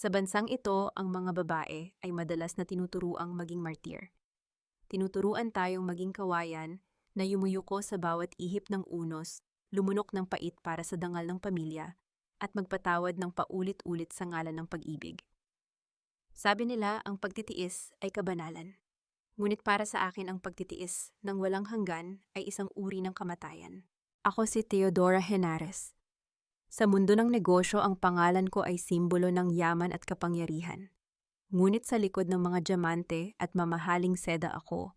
Sa bansang ito, ang mga babae ay madalas na tinuturuang maging martir. Tinuturuan tayong maging kawayan na yumuyuko sa bawat ihip ng unos, lumunok ng pait para sa dangal ng pamilya, at magpatawad ng paulit-ulit sa ngalan ng pag-ibig. Sabi nila ang pagtitiis ay kabanalan. Ngunit para sa akin ang pagtitiis ng walang hanggan ay isang uri ng kamatayan. Ako si Teodora Henares. Sa mundo ng negosyo, ang pangalan ko ay simbolo ng yaman at kapangyarihan. Ngunit sa likod ng mga diamante at mamahaling seda ako,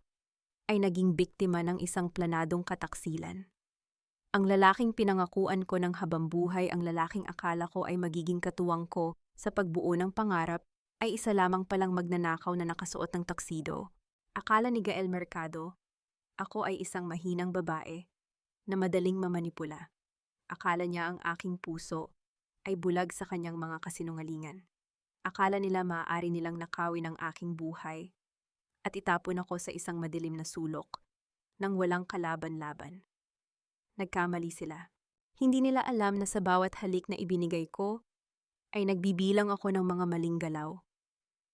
ay naging biktima ng isang planadong kataksilan. Ang lalaking pinangakuan ko ng habambuhay, ang lalaking akala ko ay magiging katuwang ko sa pagbuo ng pangarap, ay isa lamang palang magnanakaw na nakasuot ng taksido. Akala ni Gael Mercado, ako ay isang mahinang babae na madaling mamanipula. Akala niya ang aking puso ay bulag sa kanyang mga kasinungalingan. Akala nila maaari nilang nakawin ang aking buhay at itapon ako sa isang madilim na sulok nang walang kalaban-laban. Nagkamali sila. Hindi nila alam na sa bawat halik na ibinigay ko ay nagbibilang ako ng mga maling galaw.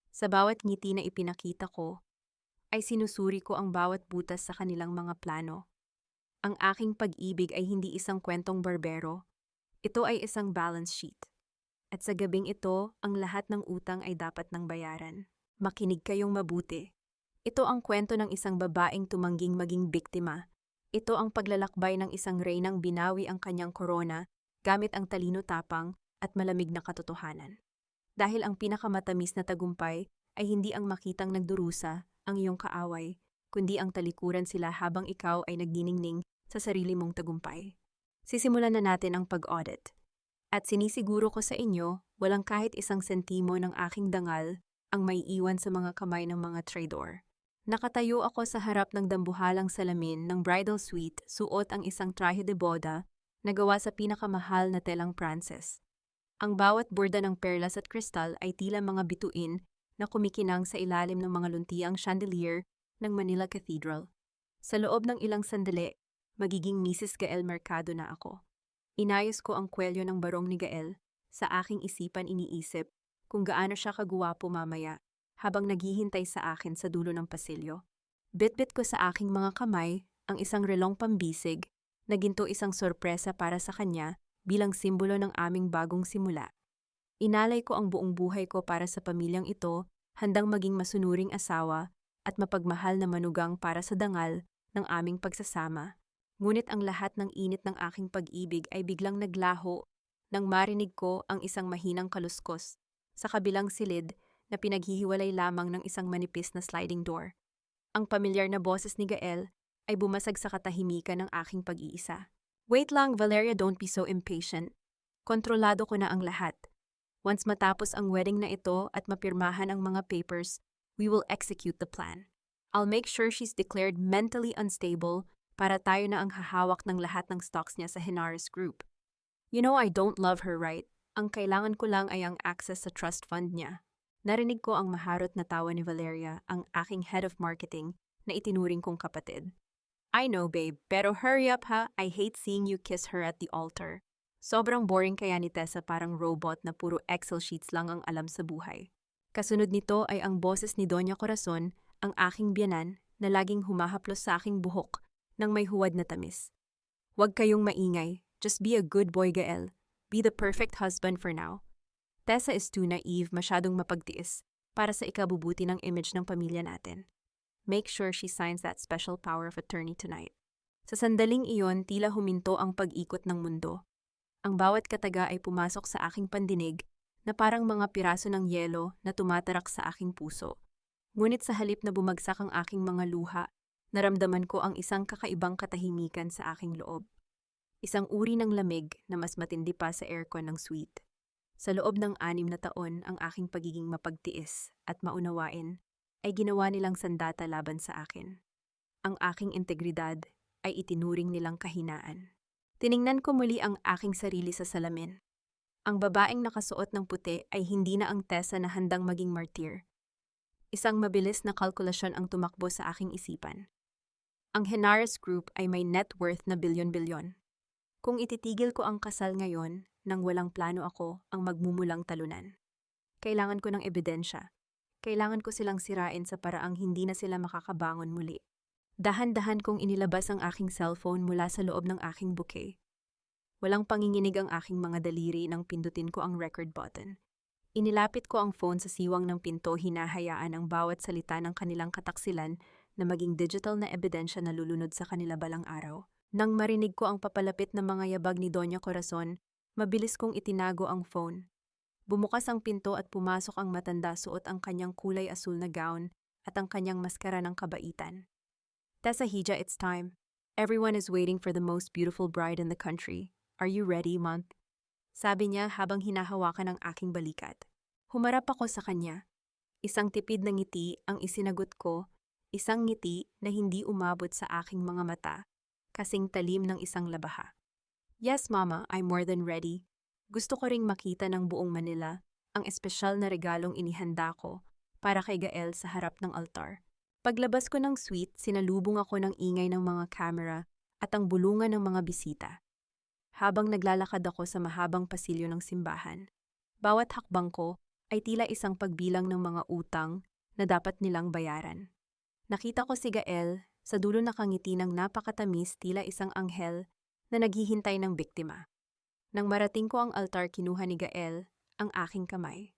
Sa bawat ngiti na ipinakita ko ay sinusuri ko ang bawat butas sa kanilang mga plano. Ang aking pag-ibig ay hindi isang kwentong barbero. Ito ay isang balance sheet. At sa gabing ito, ang lahat ng utang ay dapat ng bayaran. Makinig kayong mabuti. Ito ang kwento ng isang babaeng tumangging maging biktima. Ito ang paglalakbay ng isang reynang binawi ang kanyang korona gamit ang talino tapang at malamig na katotohanan. Dahil ang pinakamatamis na tagumpay ay hindi ang makitang nagdurusa ang iyong kaaway, kundi ang talikuran sila habang ikaw ay nagniningning sa sarili mong tagumpay. Sisimulan na natin ang pag-audit. At sinisiguro ko sa inyo, walang kahit isang sentimo ng aking dangal ang maiiwan sa mga kamay ng mga traidor. Nakatayo ako sa harap ng dambuhalang salamin ng bridal suite, suot ang isang traje de boda na gawa sa pinakamahal na telang Pranses. Ang bawat borda ng perlas at kristal ay tila mga bituin na kumikinang sa ilalim ng mga luntiang chandelier ng Manila Cathedral. Sa loob ng ilang sandali, magiging Mrs. Gael Mercado na ako. Inayos ko ang kwelyo ng barong ni Gael. Sa aking isipan iniisip kung gaano siya kagwapo mamaya habang naghihintay sa akin sa dulo ng pasilyo. Bitbit ko sa aking mga kamay ang isang relong pambisig na ginto isang sorpresa para sa kanya bilang simbolo ng aming bagong simula. Inalay ko ang buong buhay ko para sa pamilyang ito, handang maging masunuring asawa at mapagmahal na manugang para sa dangal ng aming pagsasama. Ngunit ang lahat ng init ng aking pag-ibig ay biglang naglaho nang marinig ko ang isang mahinang kaluskos sa kabilang silid na pinaghihiwalay lamang ng isang manipis na sliding door. Ang pamilyar na boses ni Gael ay bumasag sa katahimikan ng aking pag-iisa. Wait lang, Valeria, don't be so impatient. Kontrolado ko na ang lahat. Once matapos ang wedding na ito at mapirmahan ang mga papers, we will execute the plan. I'll make sure she's declared mentally unstable para tayo na ang hahawak ng lahat ng stocks niya sa Henares Group. You know I don't love her, right? Ang kailangan ko lang ay ang access sa trust fund niya. Narinig ko ang maharot na tawa ni Valeria, ang aking head of marketing, na itinuring kong kapatid. I know, babe, pero hurry up ha, I hate seeing you kiss her at the altar. Sobrang boring kaya ni Tessa, parang robot na puro Excel sheets lang ang alam sa buhay. Kasunod nito ay ang boses ni Doña Corazon, ang aking biyanan, na laging humahaplos sa aking buhok nang may huwad na tamis. Huwag kayong maingay, just be a good boy, Gael. Be the perfect husband for now. Tessa is too naive, masyadong mapagtiis para sa ikabubuti ng image ng pamilya natin. Make sure she signs that special power of attorney tonight. Sa sandaling iyon, tila huminto ang pag-ikot ng mundo. Ang bawat kataga ay pumasok sa aking pandinig na parang mga piraso ng yelo na tumatarak sa aking puso. Ngunit sa halip na bumagsak ang aking mga luha, naramdaman ko ang isang kakaibang katahimikan sa aking loob. Isang uri ng lamig na mas matindi pa sa aircon ng suite. Sa loob ng 6 na taon, ang aking pagiging mapagtiis at maunawain ay ginawa nilang sandata laban sa akin. Ang aking integridad ay itinuring nilang kahinaan. Tiningnan ko muli ang aking sarili sa salamin. Ang babaeng nakasuot ng puti ay hindi na ang Tessa na handang maging martir. Isang mabilis na kalkulasyon ang tumakbo sa aking isipan. Ang Henares Group ay may net worth na bilyon-bilyon. Kung ititigil ko ang kasal ngayon, nang walang plano ako ang magmumulang talunan. Kailangan ko ng ebidensya. Kailangan ko silang sirain sa paraang hindi na sila makakabangon muli. Dahan-dahan kong inilabas ang aking cellphone mula sa loob ng aking bouquet. Walang panginginig ang aking mga daliri nang pindutin ko ang record button. Inilapit ko ang phone sa siwang ng pinto, hinahayaan ang bawat salita ng kanilang kataksilan na maging digital na ebidensya na lulunod sa kanila balang araw. Nang marinig ko ang papalapit na mga yabag ni Doña Corazon, mabilis kong itinago ang phone. Bumukas ang pinto at pumasok ang matanda, suot ang kanyang kulay asul na gown at ang kanyang maskara ng kabaitan. Tessa Hija, it's time. Everyone is waiting for the most beautiful bride in the country. Are you ready, Month? Sabi niya habang hinahawakan ang aking balikat. Humarap ako sa kanya. Isang tipid na ngiti ang isinagot ko, isang ngiti na hindi umabot sa aking mga mata, kasing talim ng isang labaha. Yes, Mama, I'm more than ready. Gusto ko ring makita ng buong Manila ang espesyal na regalong inihanda ko para kay Gael sa harap ng altar. Paglabas ko ng suite, sinalubong ako ng ingay ng mga camera at ang bulungan ng mga bisita. Habang naglalakad ako sa mahabang pasilyo ng simbahan, bawat hakbang ko ay tila isang pagbilang ng mga utang na dapat nilang bayaran. Nakita ko si Gael sa dulo nakangiti ng napakatamis, tila isang anghel na naghihintay ng biktima. Nang marating ko ang altar, kinuha ni Gael ang aking kamay.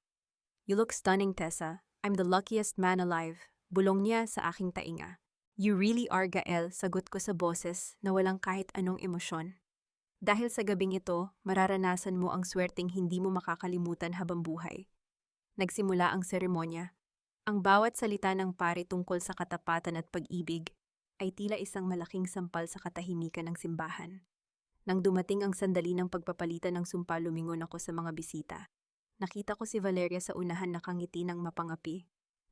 You look stunning, Tessa. I'm the luckiest man alive. Bulong niya sa aking tainga. You really are, Gael, sagot ko sa boses na walang kahit anong emosyon. Dahil sa gabing ito, mararanasan mo ang swerteng hindi mo makakalimutan habang buhay. Nagsimula ang seremonya. Ang bawat salita ng pari tungkol sa katapatan at pag-ibig ay tila isang malaking sampal sa katahimikan ng simbahan. Nang dumating ang sandali ng pagpapalitan ng sumpa, lumingon ako sa mga bisita. Nakita ko si Valeria sa unahan, nakangiti ng mapangapi.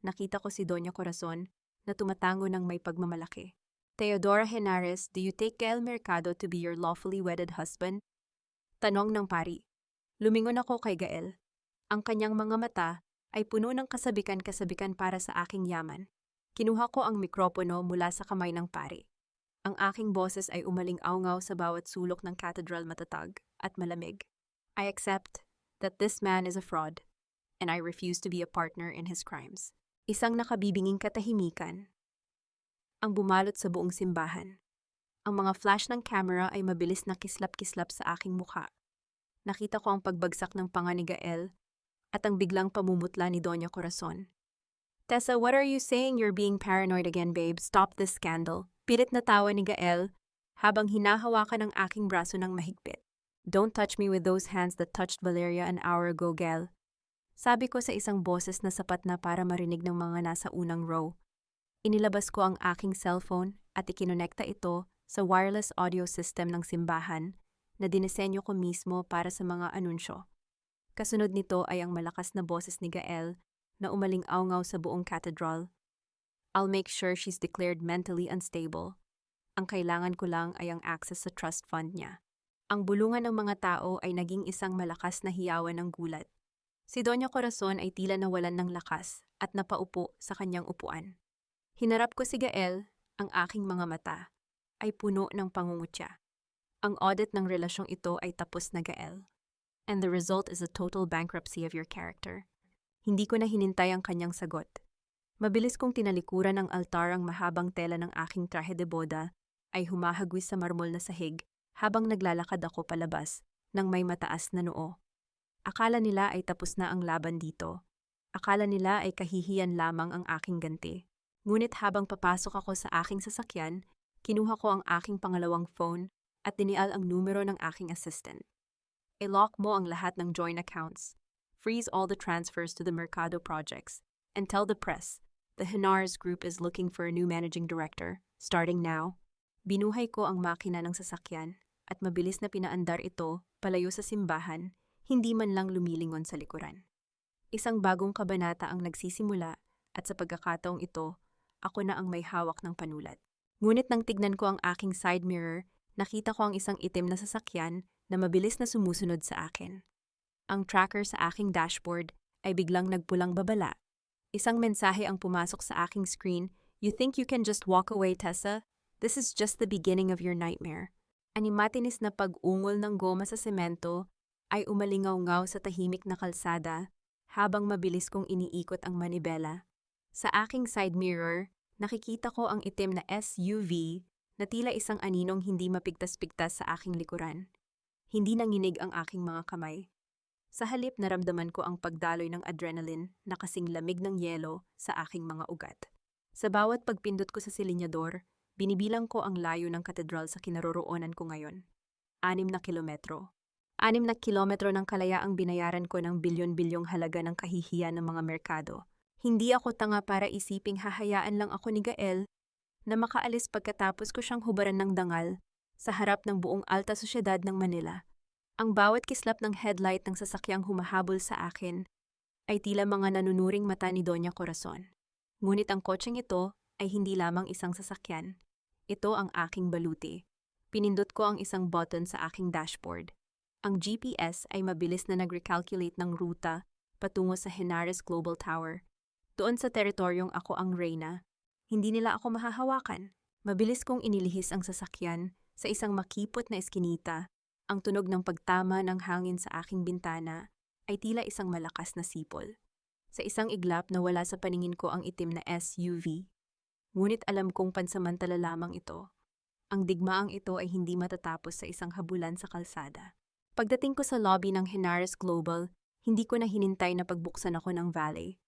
Nakita ko si Doña Corazon na tumatango ng may pagmamalaki. Teodora Henares, do you take Gael Mercado to be your lawfully wedded husband? Tanong ng pari. Lumingon ako kay Gael. Ang kanyang mga mata ay puno ng kasabikan-kasabikan para sa aking yaman. Kinuha ko ang mikropono mula sa kamay ng pari. Ang aking boses ay umaling-awngaw sa bawat sulok ng cathedral, matatag at malamig. I accept that this man is a fraud, and I refuse to be a partner in his crimes. Isang nakabibinging katahimikan ang bumalot sa buong simbahan. Ang mga flash ng camera ay mabilis na kislap-kislap sa aking mukha. Nakita ko ang pagbagsak ng panga ni Gael at ang biglang pamumutla ni Doña Corazon. Tessa, what are you saying? You're being paranoid again, babe. Stop this scandal. Pilit na tawa ni Gael habang hinahawakan ang aking braso ng mahigpit. Don't touch me with those hands that touched Valeria an hour ago, Gael. Sabi ko sa isang boses na sapat na para marinig ng mga nasa unang row. Inilabas ko ang aking cellphone at ikinonekta ito sa wireless audio system ng simbahan na dinisenyo ko mismo para sa mga anunsyo. Kasunod nito ay ang malakas na boses ni Gael na umaling-awngaw sa buong cathedral. I'll make sure she's declared mentally unstable. Ang kailangan ko lang ay ang access sa trust fund niya. Ang bulungan ng mga tao ay naging isang malakas na hiyawan ng gulat. Si Doña Corazon ay tila nawalan ng lakas at napaupo sa kanyang upuan. Hinarap ko si Gael, ang aking mga mata ay puno ng pangungutya. Ang audit ng relasyong ito ay tapos na, Gael. And the result is a total bankruptcy of your character. Hindi ko na hinintay ang kanyang sagot. Mabilis kong tinalikuran ng altar. Ang mahabang tela ng aking trahe de boda ay humahagwis sa marmol na sahig habang naglalakad ako palabas ng may mataas na noo. Akala nila ay tapos na ang laban dito. Akala nila ay kahihiyan lamang ang aking ganti. Ngunit habang papasok ako sa aking sasakyan, kinuha ko ang aking pangalawang phone at dinial ang numero ng aking assistant. I-lock mo ang lahat ng joint accounts. Freeze all the transfers to the Mercado projects. And tell the press, the Henares Group is looking for a new managing director, starting now. Binuhay ko ang makina ng sasakyan at mabilis na pinaandar ito palayo sa simbahan, hindi man lang lumilingon sa likuran. Isang bagong kabanata ang nagsisimula at sa pagkakataong ito, ako na ang may hawak ng panulat. Ngunit nang tignan ko ang aking side mirror, nakita ko ang isang itim na sasakyan na mabilis na sumusunod sa akin. Ang tracker sa aking dashboard ay biglang nagpulang babala. Isang mensahe ang pumasok sa aking screen, "You think you can just walk away, Tessa? This is just the beginning of your nightmare." Animatinis na pag-ungol ng goma sa semento ay umalingaw-ngaw sa tahimik na kalsada habang mabilis kong iniikot ang manibela. Sa aking side mirror, nakikita ko ang itim na SUV na tila isang aninong hindi mapigtas-pigtas sa aking likuran. Hindi nanginig ang aking mga kamay. Sa halip naramdaman ko ang pagdaloy ng adrenaline na kasing lamig ng yelo sa aking mga ugat. Sa bawat pagpindot ko sa silinyador, binibilang ko ang layo ng katedral sa kinaroroonan ko ngayon. 6 na kilometro. 6 na kilometro ng kalayaang binayaran ko ng bilyon-bilyong halaga ng kahihiyan ng mga merkado. Hindi ako tanga para isiping hahayaan lang ako ni Gael na makaalis pagkatapos ko siyang hubaran ng dangal sa harap ng buong alta sosyedad ng Manila. Ang bawat kislap ng headlight ng sasakyang humahabol sa akin ay tila mga nanunuring mata ni Doña Corazon. Ngunit ang kotseng ito ay hindi lamang isang sasakyan. Ito ang aking baluti. Pinindot ko ang isang button sa aking dashboard. Ang GPS ay mabilis na nag-recalculate ng ruta patungo sa Henares Global Tower. Doon sa teritoryong ako ang reyna, hindi nila ako mahahawakan. Mabilis kong inilihis ang sasakyan sa isang makipot na eskinita. Ang tunog ng pagtama ng hangin sa aking bintana ay tila isang malakas na sipol. Sa isang iglap na wala sa paningin ko ang itim na SUV. Ngunit alam kong pansamantala lamang ito. Ang digmaang ito ay hindi matatapos sa isang habulan sa kalsada. Pagdating ko sa lobby ng Henares Global, hindi ko na hinintay na pagbuksan ako ng valet.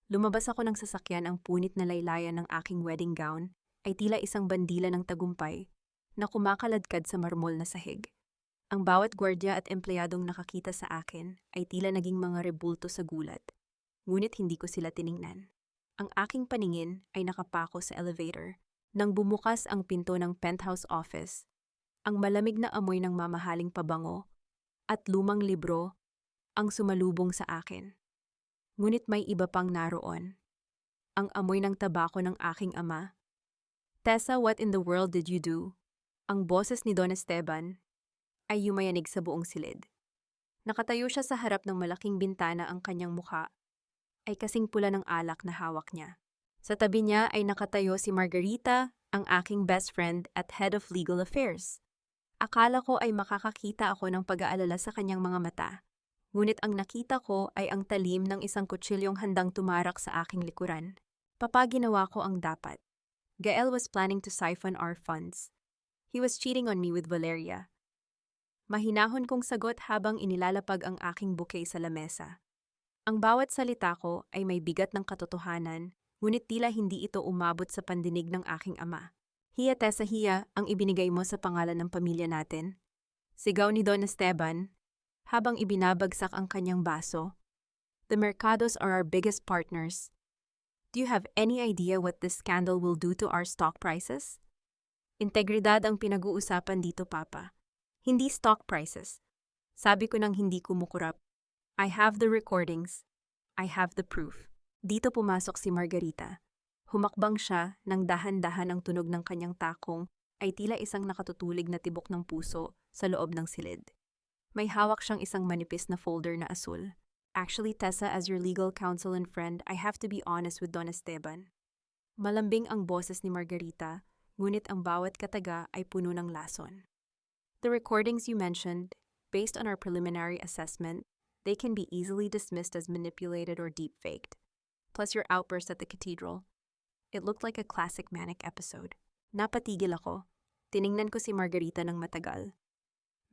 Lumabas ako ng sasakyan, ang punit na laylayan ng aking wedding gown ay tila isang bandila ng tagumpay na kumakaladkad sa marmol na sahig. Ang bawat gwardya at empleyadong nakakita sa akin ay tila naging mga rebulto sa gulat. Ngunit hindi ko sila tiningnan. Ang aking paningin ay nakapako sa elevator. Nang bumukas ang pinto ng penthouse office, ang malamig na amoy ng mamahaling pabango at lumang libro ang sumalubong sa akin. Ngunit may iba pang naroon. Ang amoy ng tabako ng aking ama. "Tessa, what in the world did you do?" Ang boses ni Don Esteban ay yumayanig sa buong silid. Nakatayo siya sa harap ng malaking bintana, ang kanyang mukha ay kasing pula ng alak na hawak niya. Sa tabi niya ay nakatayo si Margarita, ang aking best friend at head of legal affairs. Akala ko ay makakakita ako ng pag-aalala sa kanyang mga mata. Ngunit ang nakita ko ay ang talim ng isang kutsilyong handang tumarak sa aking likuran. Papa, ginawa ko ang dapat. Gael was planning to siphon our funds. He was cheating on me with Valeria. Mahinahon kong sagot habang inilalapag ang aking bouquet sa lamesa. Ang bawat salita ko ay may bigat ng katotohanan, ngunit tila hindi ito umabot sa pandinig ng aking ama. "Hiya, Tessa, hiya ang ibinigay mo sa pangalan ng pamilya natin." Sigaw ni Don Esteban habang ibinabagsak ang kanyang baso. "The Mercados are our biggest partners. Do you have any idea what this scandal will do to our stock prices?" Integridad ang pinag-uusapan dito, Papa. Hindi stock prices. Sabi ko nang hindi kumukurap. I have the recordings. I have the proof. Dito pumasok si Margarita. Humakbang siya nang dahan-dahan ang tunog ng kanyang takong ay tila isang nakatutulig na tibok ng puso sa loob ng silid. May hawak siyang isang manipis na folder na asul. "Actually, Tessa, as your legal counsel and friend, I have to be honest with Don Esteban." Malambing ang boses ni Margarita, ngunit ang bawat kataga ay puno ng lason. "The recordings you mentioned, based on our preliminary assessment, they can be easily dismissed as manipulated or deep-faked. Plus your outburst at the cathedral. It looked like a classic manic episode." Napatigil ako. Tiningnan ko si Margarita ng matagal.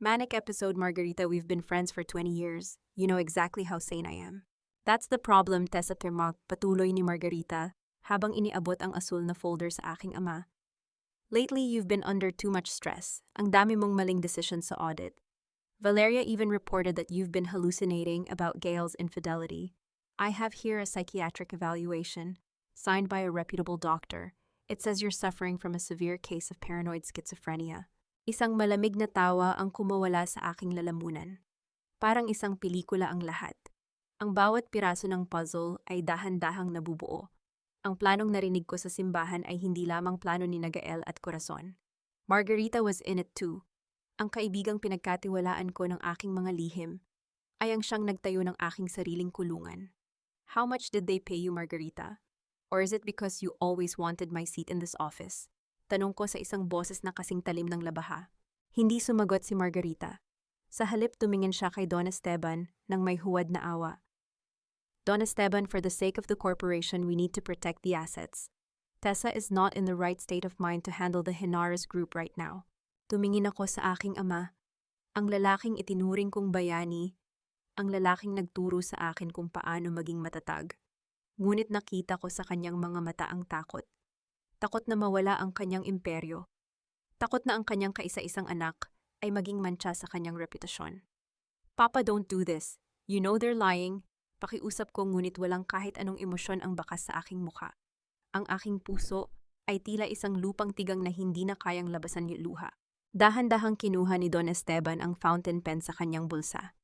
"Manic episode, Margarita, we've been friends for 20 years. You know exactly how sane I am." "That's the problem, Tessa Pirmak," patuloy ni Margarita habang iniabot ang asul na folder sa aking ama. "Lately, you've been under too much stress. Ang dami mong maling decisions sa audit. Valeria even reported that you've been hallucinating about Gail's infidelity. I have here a psychiatric evaluation, signed by a reputable doctor. It says you're suffering from a severe case of paranoid schizophrenia." Isang malamig na tawa ang kumawala sa aking lalamunan. Parang isang pelikula ang lahat. Ang bawat piraso ng puzzle ay dahan-dahang nabubuo. Ang planong narinig ko sa simbahan ay hindi lamang plano ni Gael at Corazon. Margarita was in it too. Ang kaibigang pinagkatiwalaan ko ng aking mga lihim ay ang siyang nagtayo ng aking sariling kulungan. "How much did they pay you, Margarita? Or is it because you always wanted my seat in this office?" Tanong ko sa isang boses na kasing talim ng labaha. Hindi sumagot si Margarita. Sa halip tumingin siya kay Don Esteban nang may huwad na awa. Don Esteban, for the sake of the corporation, we need to protect the assets. Tessa is not in the right state of mind to handle the Henares group right now. Tumingin ako sa aking ama, ang lalaking itinuring kong bayani, ang lalaking nagturo sa akin kung paano maging matatag. Ngunit nakita ko sa kanyang mga mata ang takot. Takot na mawala ang kanyang imperyo. Takot na ang kanyang kaisa-isang anak ay maging mantsa sa kanyang reputasyon. Papa, don't do this. You know they're lying. Pakiusap ko, ngunit walang kahit anong emosyon ang bakas sa aking mukha. Ang aking puso ay tila isang lupang tigang na hindi na kayang labasan yung luha. Dahan-dahang kinuha ni Don Esteban ang fountain pen sa kanyang bulsa.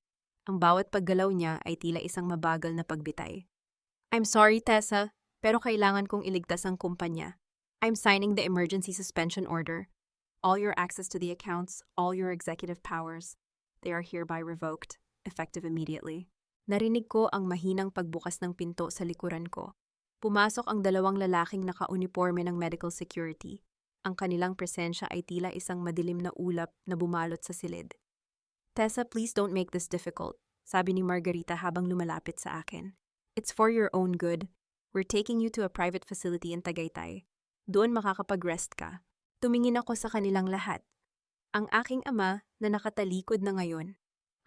Ang bawat paggalaw niya ay tila isang mabagal na pagbitay. I'm sorry, Tessa, pero kailangan kong iligtas ang kumpanya. I'm signing the emergency suspension order. All your access to the accounts, all your executive powers, they are hereby revoked, effective immediately. Narinig ko ang mahinang pagbukas ng pinto sa likuran ko. Pumasok ang dalawang lalaking naka-uniforme ng medical security. Ang kanilang presensya ay tila isang madilim na ulap na bumalot sa silid. Tessa, please don't make this difficult, sabi ni Margarita habang lumalapit sa akin. It's for your own good. We're taking you to a private facility in Tagaytay. Doon makakapag-rest ka. Tumingin ako sa kanilang lahat. Ang aking ama na nakatalikod na ngayon,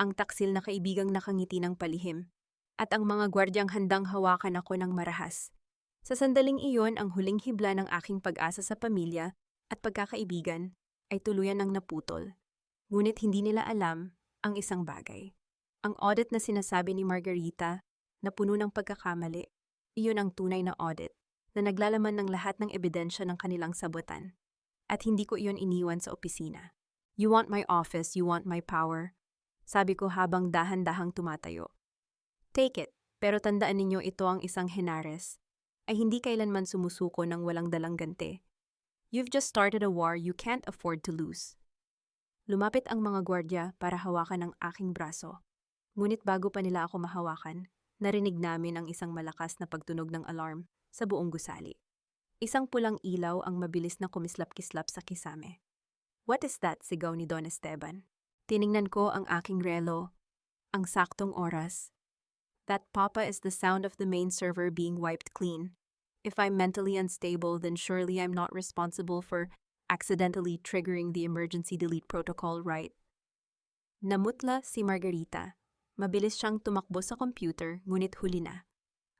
ang taksil na kaibigang nakangiti ng palihim, at ang mga gwardyang handang hawakan ako ng marahas. Sa sandaling iyon, ang huling hibla ng aking pag-asa sa pamilya at pagkakaibigan ay tuluyan ng naputol. Ngunit hindi nila alam ang isang bagay. Ang audit na sinasabi ni Margarita na puno ng pagkakamali, iyon ang tunay na audit na naglalaman ng lahat ng ebidensya ng kanilang sabutan. At hindi ko iyon iniwan sa opisina. You want my office, you want my power, sabi ko habang dahan-dahang tumatayo. Take it, pero tandaan ninyo ito ang isang Henares ay hindi kailanman sumusuko ng walang dalang ganti. You've just started a war you can't afford to lose. Lumapit ang mga gwardya para hawakan ang aking braso. Ngunit bago pa nila ako mahawakan, narinig namin ang isang malakas na pagtunog ng alarm sa buong gusali. Isang pulang ilaw ang mabilis na kumislap-kislap sa kisame. What is that? Sigaw ni Don Esteban. Tiningnan ko ang aking relo, ang saktong oras. That, Papa, is the sound of the main server being wiped clean. If I'm mentally unstable, then surely I'm not responsible for accidentally triggering the emergency delete protocol, right? Namutla si Margarita. Mabilis siyang tumakbo sa computer, ngunit huli na.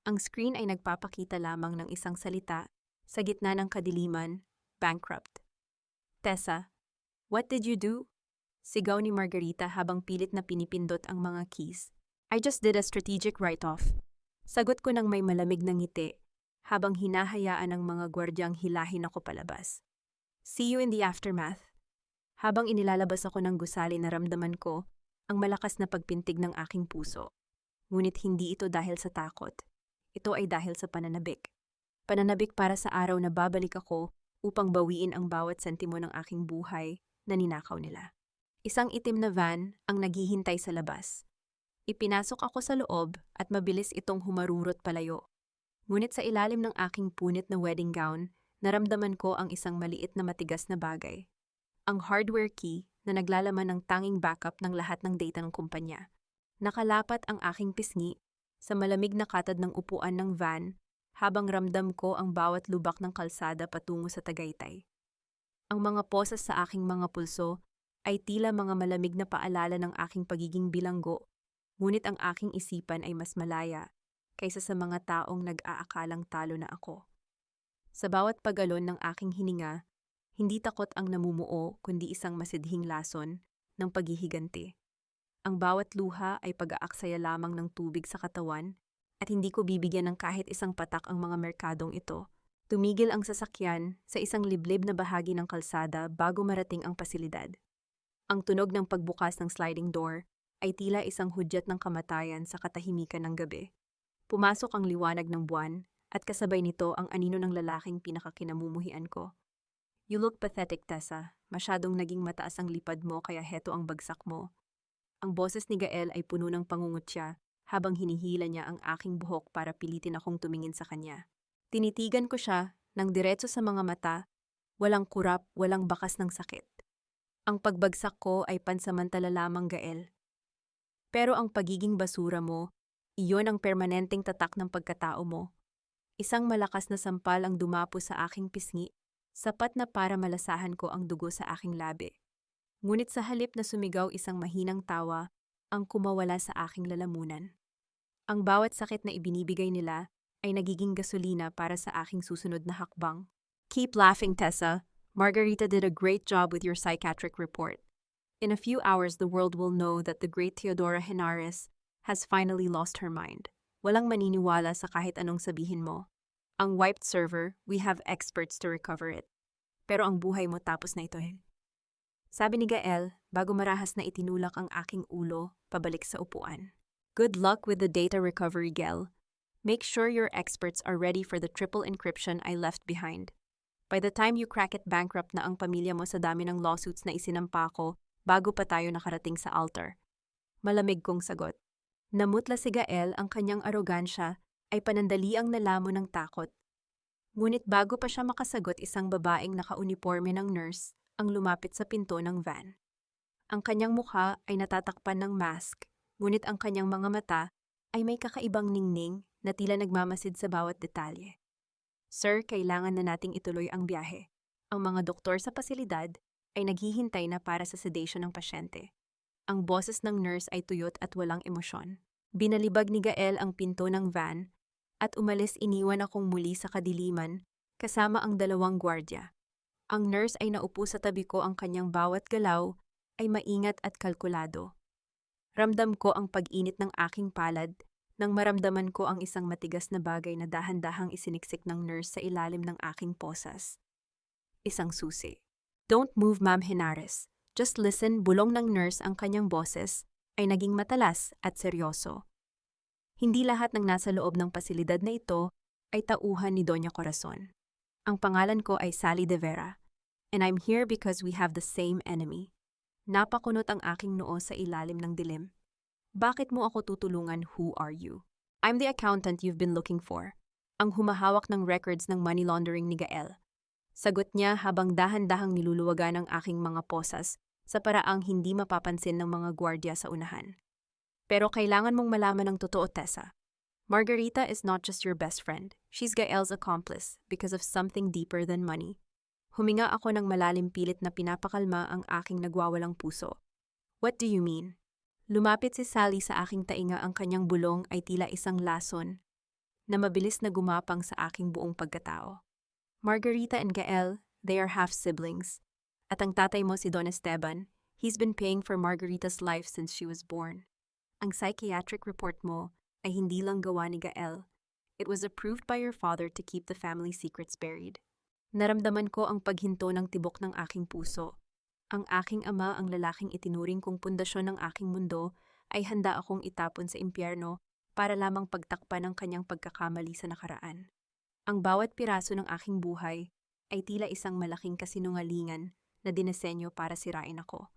Ang screen ay nagpapakita lamang ng isang salita sa gitna ng kadiliman, bankrupt. Tessa, what did you do? Sigaw ni Margarita habang pilit na pinipindot ang mga keys. I just did a strategic write-off. Sagot ko ng may malamig na ngiti habang hinahayaan ng mga gwardyang hilahin ako palabas. See you in the aftermath. Habang inilalabas ako ng gusali, naramdaman ko ang malakas na pagpintig ng aking puso. Ngunit hindi ito dahil sa takot. Ito ay dahil sa pananabik. Pananabik para sa araw na babalik ako upang bawiin ang bawat sentimo ng aking buhay na ninakaw nila. Isang itim na van ang naghihintay sa labas. Ipinasok ako sa loob at mabilis itong humarurot palayo. Ngunit sa ilalim ng aking punit na wedding gown, naramdaman ko ang isang maliit na matigas na bagay. Ang hardware key na naglalaman ng tanging backup ng lahat ng data ng kumpanya. Nakalapat ang aking pisngi sa malamig na katad ng upuan ng van habang ramdam ko ang bawat lubak ng kalsada patungo sa Tagaytay. Ang mga poses sa aking mga pulso ay tila mga malamig na paalala ng aking pagiging bilanggo. Ngunit ang aking isipan ay mas malaya kaysa sa mga taong nag-aakalang talo na ako. Sa bawat pagalon ng aking hininga, hindi takot ang namumuo kundi isang masidhing lason ng paghihiganti. Ang bawat luha ay pag-aaksaya lamang ng tubig sa katawan at hindi ko bibigyan ng kahit isang patak ang mga merkadong ito. Tumigil ang sasakyan sa isang liblib na bahagi ng kalsada bago marating ang pasilidad. Ang tunog ng pagbukas ng sliding door ay tila isang hudyat ng kamatayan sa katahimikan ng gabi. Pumasok ang liwanag ng buwan at kasabay nito ang anino ng lalaking pinakakinamumuhian ko. You look pathetic, Tessa. Masyadong naging mataas ang lipad mo kaya heto ang bagsak mo. Ang boses ni Gael ay puno ng pangungutya habang hinihila niya ang aking buhok para pilitin akong tumingin sa kanya. Tinitigan ko siya ng diretso sa mga mata, walang kurap, walang bakas ng sakit. Ang pagbagsak ko ay pansamantala lamang, Gael. Pero ang pagiging basura mo Iyon ang permanenteng tatak ng pagkatao mo. Isang malakas na sampal ang dumapo sa aking pisngi, sapat na para malasahan ko ang dugo sa aking labi. Ngunit sa halip na sumigaw isang mahinang tawa, ang kumawala sa aking lalamunan. Ang bawat sakit na ibinibigay nila ay nagiging gasolina para sa aking susunod na hakbang. Keep laughing, Tessa. Margarita did a great job with your psychiatric report. In a few hours, the world will know that the great Teodora Henares has finally lost her mind. Walang maniniwala sa kahit anong sabihin mo. Ang wiped server, we have experts to recover it. Pero ang buhay mo tapos na ito eh. Sabi ni Gael, bago marahas na itinulak ang aking ulo pabalik sa upuan. Good luck with the data recovery, Gael. Make sure your experts are ready for the triple encryption I left behind. By the time you crack it, bankrupt na ang pamilya mo sa dami ng lawsuits na isinampa ko bago pa tayo nakarating sa altar. Malamig kong sagot. Namutla si Gael, ang kanyang arogansya ay panandaliang nalamon ng takot. Ngunit bago pa siya makasagot, isang babaeng nakauniporme ng nurse ang lumapit sa pinto ng van. Ang kanyang mukha ay natatakpan ng mask, ngunit ang kanyang mga mata ay may kakaibang ningning na tila nagmamasid sa bawat detalye. Sir, kailangan na nating ituloy ang biyahe. Ang mga doktor sa pasilidad ay naghihintay na para sa sedation ng pasyente. Ang boses ng nurse ay tuyot at walang emosyon. Binalibag ni Gael ang pinto ng van at umalis, iniwan akong muli sa kadiliman kasama ang dalawang gwardya. Ang nurse ay naupo sa tabi ko, ang kanyang bawat galaw ay maingat at kalkulado. Ramdam ko ang pag-init ng aking palad nang maramdaman ko ang isang matigas na bagay na dahan-dahang isiniksik ng nurse sa ilalim ng aking posas. Isang susi. Don't move, Ma'am Henares. Just listen, bulong ng nurse. Ang kanyang boses ay naging matalas at seryoso. Hindi lahat ng nasa loob ng pasilidad na ito ay tauhan ni Doña Corazon. Ang pangalan ko ay Sally de Vera, and I'm here because we have the same enemy. Napakunot ang aking noo sa ilalim ng dilim. Bakit mo ako tutulungan? Who are you? I'm the accountant you've been looking for. Ang humahawak ng records ng money laundering ni Gael. Sagot niya habang dahan-dahang niluluwagan ang aking mga posas sa paraang hindi mapapansin ng mga gwardya sa unahan. Pero kailangan mong malaman ang totoo, Tessa. Margarita is not just your best friend. She's Gael's accomplice because of something deeper than money. Huminga ako ng malalim, pilit na pinapakalma ang aking nagwawalang puso. What do you mean? Lumapit si Sally sa aking tainga, ang kanyang bulong ay tila isang lason na mabilis na gumapang sa aking buong pagkatao. Margarita and Gael, they are half-siblings. At ang tatay mo si Don Esteban, he's been paying for Margarita's life since she was born. Ang psychiatric report mo ay hindi lang gawa ni Gael. It was approved by your father to keep the family secrets buried. Naramdaman ko ang paghinto ng tibok ng aking puso. Ang aking ama, ang lalaking itinuring kong pundasyon ng aking mundo, ay handa akong itapon sa impyerno para lamang pagtakpan ang kanyang pagkakamali sa nakaraan. Ang bawat piraso ng aking buhay ay tila isang malaking kasinungalingan na dinesenyo para sirain ako.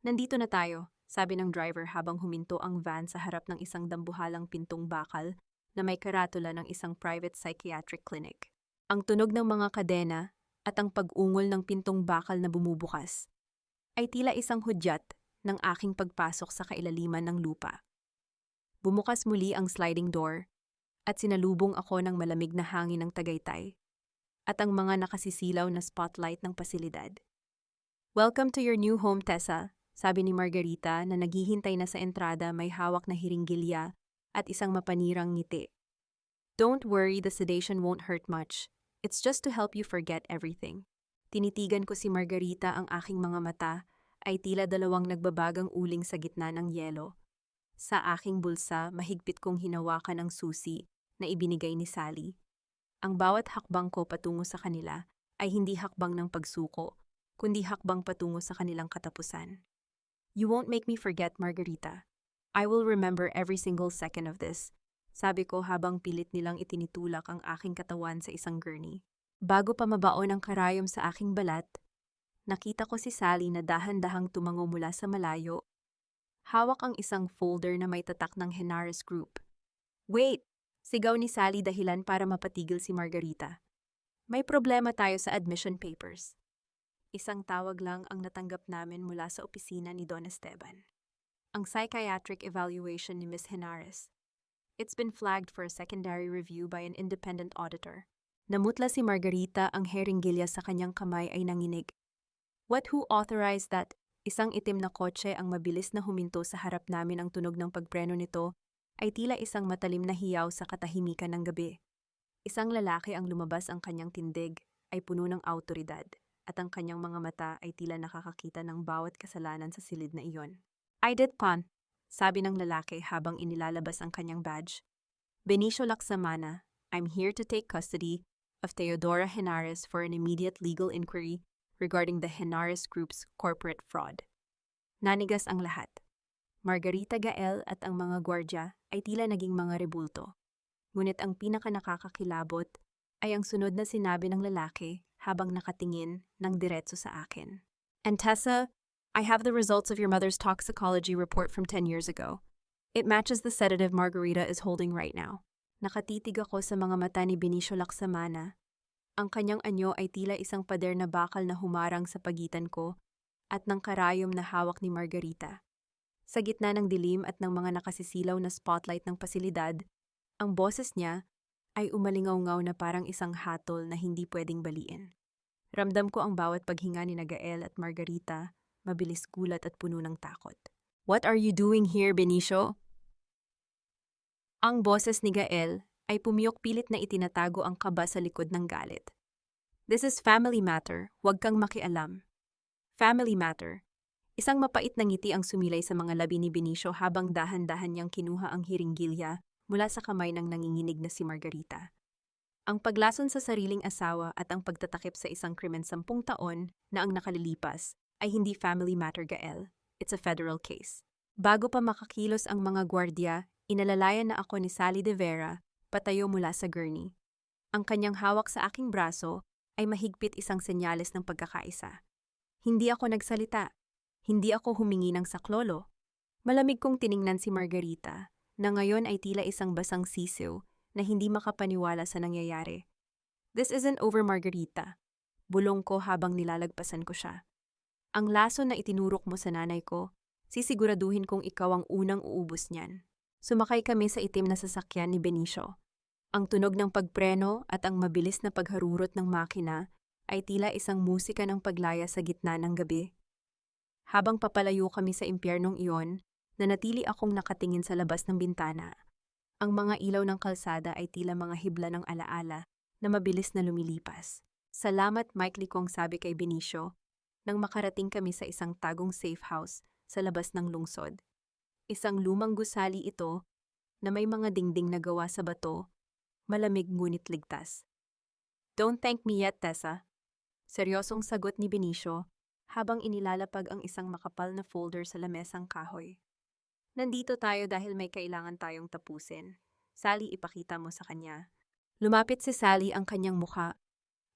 Nandito na tayo, sabi ng driver habang huminto ang van sa harap ng isang dambuhalang pintong bakal na may karatula ng isang private psychiatric clinic. Ang tunog ng mga kadena at ang pag-ungol ng pintong bakal na bumubukas ay tila isang hudyat ng aking pagpasok sa kailaliman ng lupa. Bumukas muli ang sliding door at sinalubong ako ng malamig na hangin ng Tagaytay at ang mga nakasisilaw na spotlight ng pasilidad. Welcome to your new home, Tessa, sabi ni Margarita na naghihintay na sa entrada, may hawak na hiringgilya at isang mapanirang ngiti. Don't worry, the sedation won't hurt much. It's just to help you forget everything. Tinitigan ko si Margarita, ang aking mga mata ay tila dalawang nagbabagang uling sa gitna ng yelo. Sa aking bulsa, mahigpit kong hinawakan ang susi na ibinigay ni Sally. Ang bawat hakbang ko patungo sa kanila ay hindi hakbang ng pagsuko, kundi hakbang patungo sa kanilang katapusan. You won't make me forget, Margarita. I will remember every single second of this, sabi ko habang pilit nilang itinitulak ang aking katawan sa isang gurney. Bago pa mabaon ang karayom sa aking balat, nakita ko si Sally na dahan-dahang tumango mula sa malayo. Hawak ang isang folder na may tatak ng Henares Group. Wait! Sigaw ni Sally, dahilan para mapatigil si Margarita. May problema tayo sa admission papers. Isang tawag lang ang natanggap namin mula sa opisina ni Don Esteban. Ang psychiatric evaluation ni Miss Henares. It's been flagged for a secondary review by an independent auditor. Namutla si Margarita, ang heringgilya sa kanyang kamay ay nanginig. What who authorized that? Isang itim na kotse ang mabilis na huminto sa harap namin. Ang tunog ng pagpreno nito ay tila isang matalim na hiyaw sa katahimikan ng gabi. Isang lalaki ang lumabas, ang kanyang tindig ay puno ng awtoridad at ang kanyang mga mata ay tila nakakakita ng bawat kasalanan sa silid na iyon. I did pan, sabi ng lalaki habang inilalabas ang kanyang badge. Benicio Lacsamana, I'm here to take custody of Teodora Henares for an immediate legal inquiry regarding the Henares Group's corporate fraud. Nanigas ang lahat. Margarita Gael at ang mga gwardya ay tila naging mga rebulto. Ngunit ang pinaka-nakakakilabot ay ang sunod na sinabi ng lalaki habang nakatingin ng diretso sa akin. And Tessa, I have the results of your mother's toxicology report from 10 years ago. It matches the sedative Margarita is holding right now. Nakatitig ako sa mga mata ni Benicio Lacsamana. Ang kanyang anyo ay tila isang pader na bakal na humarang sa pagitan ko at ng karayom na hawak ni Margarita. Sa gitna ng dilim at ng mga nakasisilaw na spotlight ng pasilidad, ang boses niya ay umalingaw-ngaw na parang isang hatol na hindi pwedeng baliin. Ramdam ko ang bawat paghinga ni Gael at Margarita, mabilis, gulat at puno ng takot. What are you doing here, Benicio? Ang boses ni Gael ay pumiyok, pilit na itinatago ang kaba sa likod ng galit. This is family matter, huwag kang makialam. Family matter. Isang mapait na ngiti ang sumilay sa mga labi ni Benicio habang dahan-dahan niyang kinuha ang hiringgilya mula sa kamay ng nanginginig na si Margarita. Ang paglason sa sariling asawa at ang pagtatakip sa isang krimen 10 taon na ang nakalilipas ay hindi family matter, Gael. It's a federal case. Bago pa makakilos ang mga gwardya, inalalayan na ako ni Sally De Vera patayo mula sa gurney. Ang kanyang hawak sa aking braso ay mahigpit, isang senyales ng pagkakaisa. Hindi ako nagsalita. Hindi ako humingi ng saklolo. Malamig kong tiningnan si Margarita, na ngayon ay tila isang basang sisiw na hindi makapaniwala sa nangyayari. This isn't over, Margarita. Bulong ko habang nilalagpasan ko siya. Ang laso na itinurok mo sa nanay ko, sisiguraduhin kong ikaw ang unang uubos niyan. Sumakay kami sa itim na sasakyan ni Benicio. Ang tunog ng pagpreno at ang mabilis na pagharurot ng makina ay tila isang musika ng paglaya sa gitna ng gabi. Habang papalayo kami sa impyernong iyon, nanatili akong nakatingin sa labas ng bintana. Ang mga ilaw ng kalsada ay tila mga hibla ng alaala na mabilis na lumilipas. Salamat, Mikey, kong sabi kay Benicio nang makarating kami sa isang tagong safe house sa labas ng lungsod. Isang lumang gusali ito na may mga dingding na gawa sa bato, malamig ngunit ligtas. Don't thank me yet, Tessa. Seryosong sagot ni Benicio habang inilalapag ang isang makapal na folder sa lamesang kahoy. Nandito tayo dahil may kailangan tayong tapusin. Sally, ipakita mo sa kanya. Lumapit si Sally, ang kanyang mukha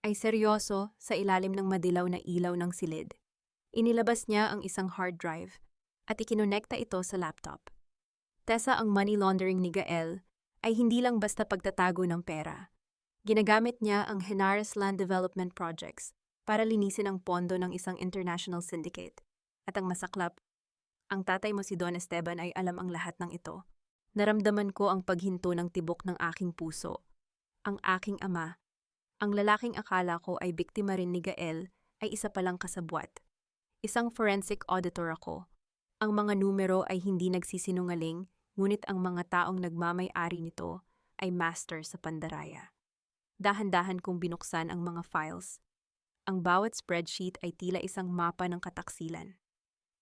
ay seryoso sa ilalim ng madilaw na ilaw ng silid. Inilabas niya ang isang hard drive at ikinonekta ito sa laptop. Tessa, ang money laundering ni Gael ay hindi lang basta pagtatago ng pera. Ginagamit niya ang Henares Land Development Projects para linisin ang pondo ng isang international syndicate. At ang masaklap, ang tatay mo si Don Esteban ay alam ang lahat ng ito. Naramdaman ko ang paghinto ng tibok ng aking puso. Ang aking ama, ang lalaking akala ko ay biktima rin ni Gael, ay isa palang kasabwat. Isang forensic auditor ako. Ang mga numero ay hindi nagsisinungaling, ngunit ang mga taong nagmamay-ari nito ay master sa pandaraya. Dahan-dahan kong binuksan ang mga files. Ang bawat spreadsheet ay tila isang mapa ng kataksilan.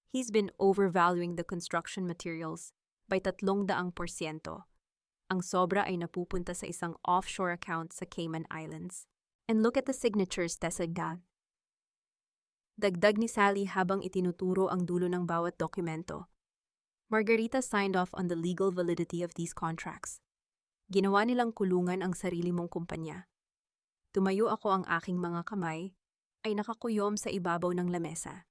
He's been overvaluing the construction materials by 300%. Ang sobra ay napupunta sa isang offshore account sa Cayman Islands. And look at the signatures, Tessa. Dagdag ni Sally habang itinuturo ang dulo ng bawat dokumento. Margarita signed off on the legal validity of these contracts. Ginawa nilang kulungan ang sarili mong kumpanya. Tumayo ako, ang aking mga kamay ay nakakuyom sa ibabaw ng lamesa.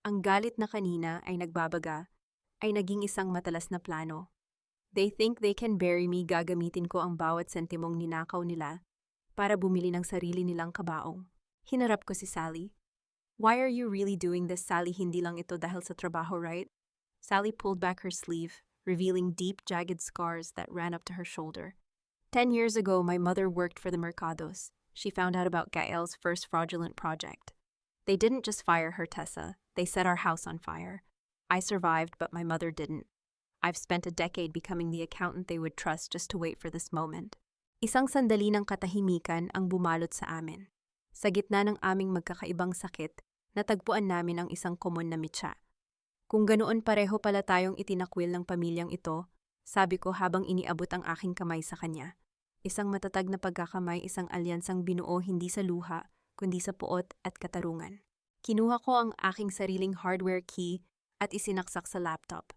Ang galit na kanina ay nagbabaga, ay naging isang matalas na plano. They think they can bury me, gagamitin ko ang bawat sentimong ninakaw nila para bumili ng sarili nilang kabaong. Hinarap ko si Sally. Why are you really doing this, Sally? Hindi lang ito dahil sa trabaho, right? Sally pulled back her sleeve, revealing deep, jagged scars that ran up to her shoulder. 10 years ago, my mother worked for the Mercados. She found out about Gael's first fraudulent project. They didn't just fire her, Tessa. They set our house on fire. I survived, but my mother didn't. I've spent a decade becoming the accountant they would trust just to wait for this moment. Isang sandali ng katahimikan ang bumalot sa amin. Sa gitna ng aming magkakaibang sakit, natagpuan namin ang isang komon na mitsa. Kung ganoon pareho pala tayong itinakwil ng pamilyang ito, sabi ko habang iniabot ang aking kamay sa kanya. Isang matatag na pagkakamay, isang alyansang binuo hindi sa luha, kundi sa puot at katarungan. Kinuha ko ang aking sariling hardware key at isinaksak sa laptop.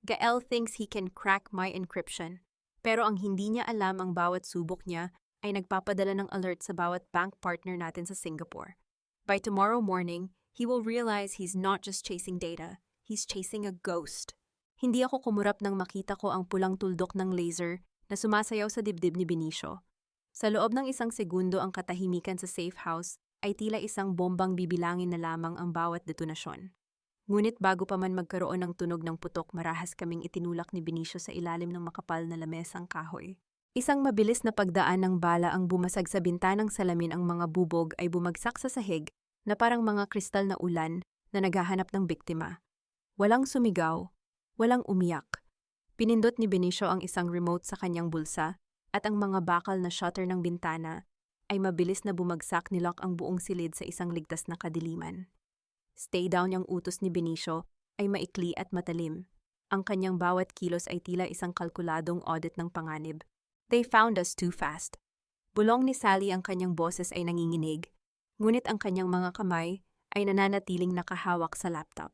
Gael thinks he can crack my encryption, pero ang hindi niya alam ang bawat subok niya ay nagpapadala ng alert sa bawat bank partner natin sa Singapore. By tomorrow morning, he will realize he's not just chasing data, he's chasing a ghost. Hindi ako kumurap nang makita ko ang pulang tuldok ng laser na sumasayaw sa dibdib ni Benicio. Sa loob ng isang segundo ang katahimikan sa safe house ay tila isang bombang bibilangin na lamang ang bawat detonasyon. Ngunit bago pa man magkaroon ng tunog ng putok, marahas kaming itinulak ni Benicio sa ilalim ng makapal na lamesang kahoy. Isang mabilis na pagdaan ng bala ang bumasag sa bintanang salamin, ang mga bubog ay bumagsak sa sahig na parang mga kristal na ulan na naghahanap ng biktima. Walang sumigaw, walang umiyak. Pinindot ni Benicio ang isang remote sa kanyang bulsa at ang mga bakal na shutter ng bintana ay mabilis na bumagsak, nilak ang buong silid sa isang ligtas na kadiliman. Stay down, yung utos ni Benicio ay maikli at matalim. Ang kanyang bawat kilos ay tila isang kalkuladong audit ng panganib. They found us too fast. Bulong ni Sally, ang kanyang boses ay nanginginig, ngunit ang kanyang mga kamay ay nananatiling nakahawak sa laptop.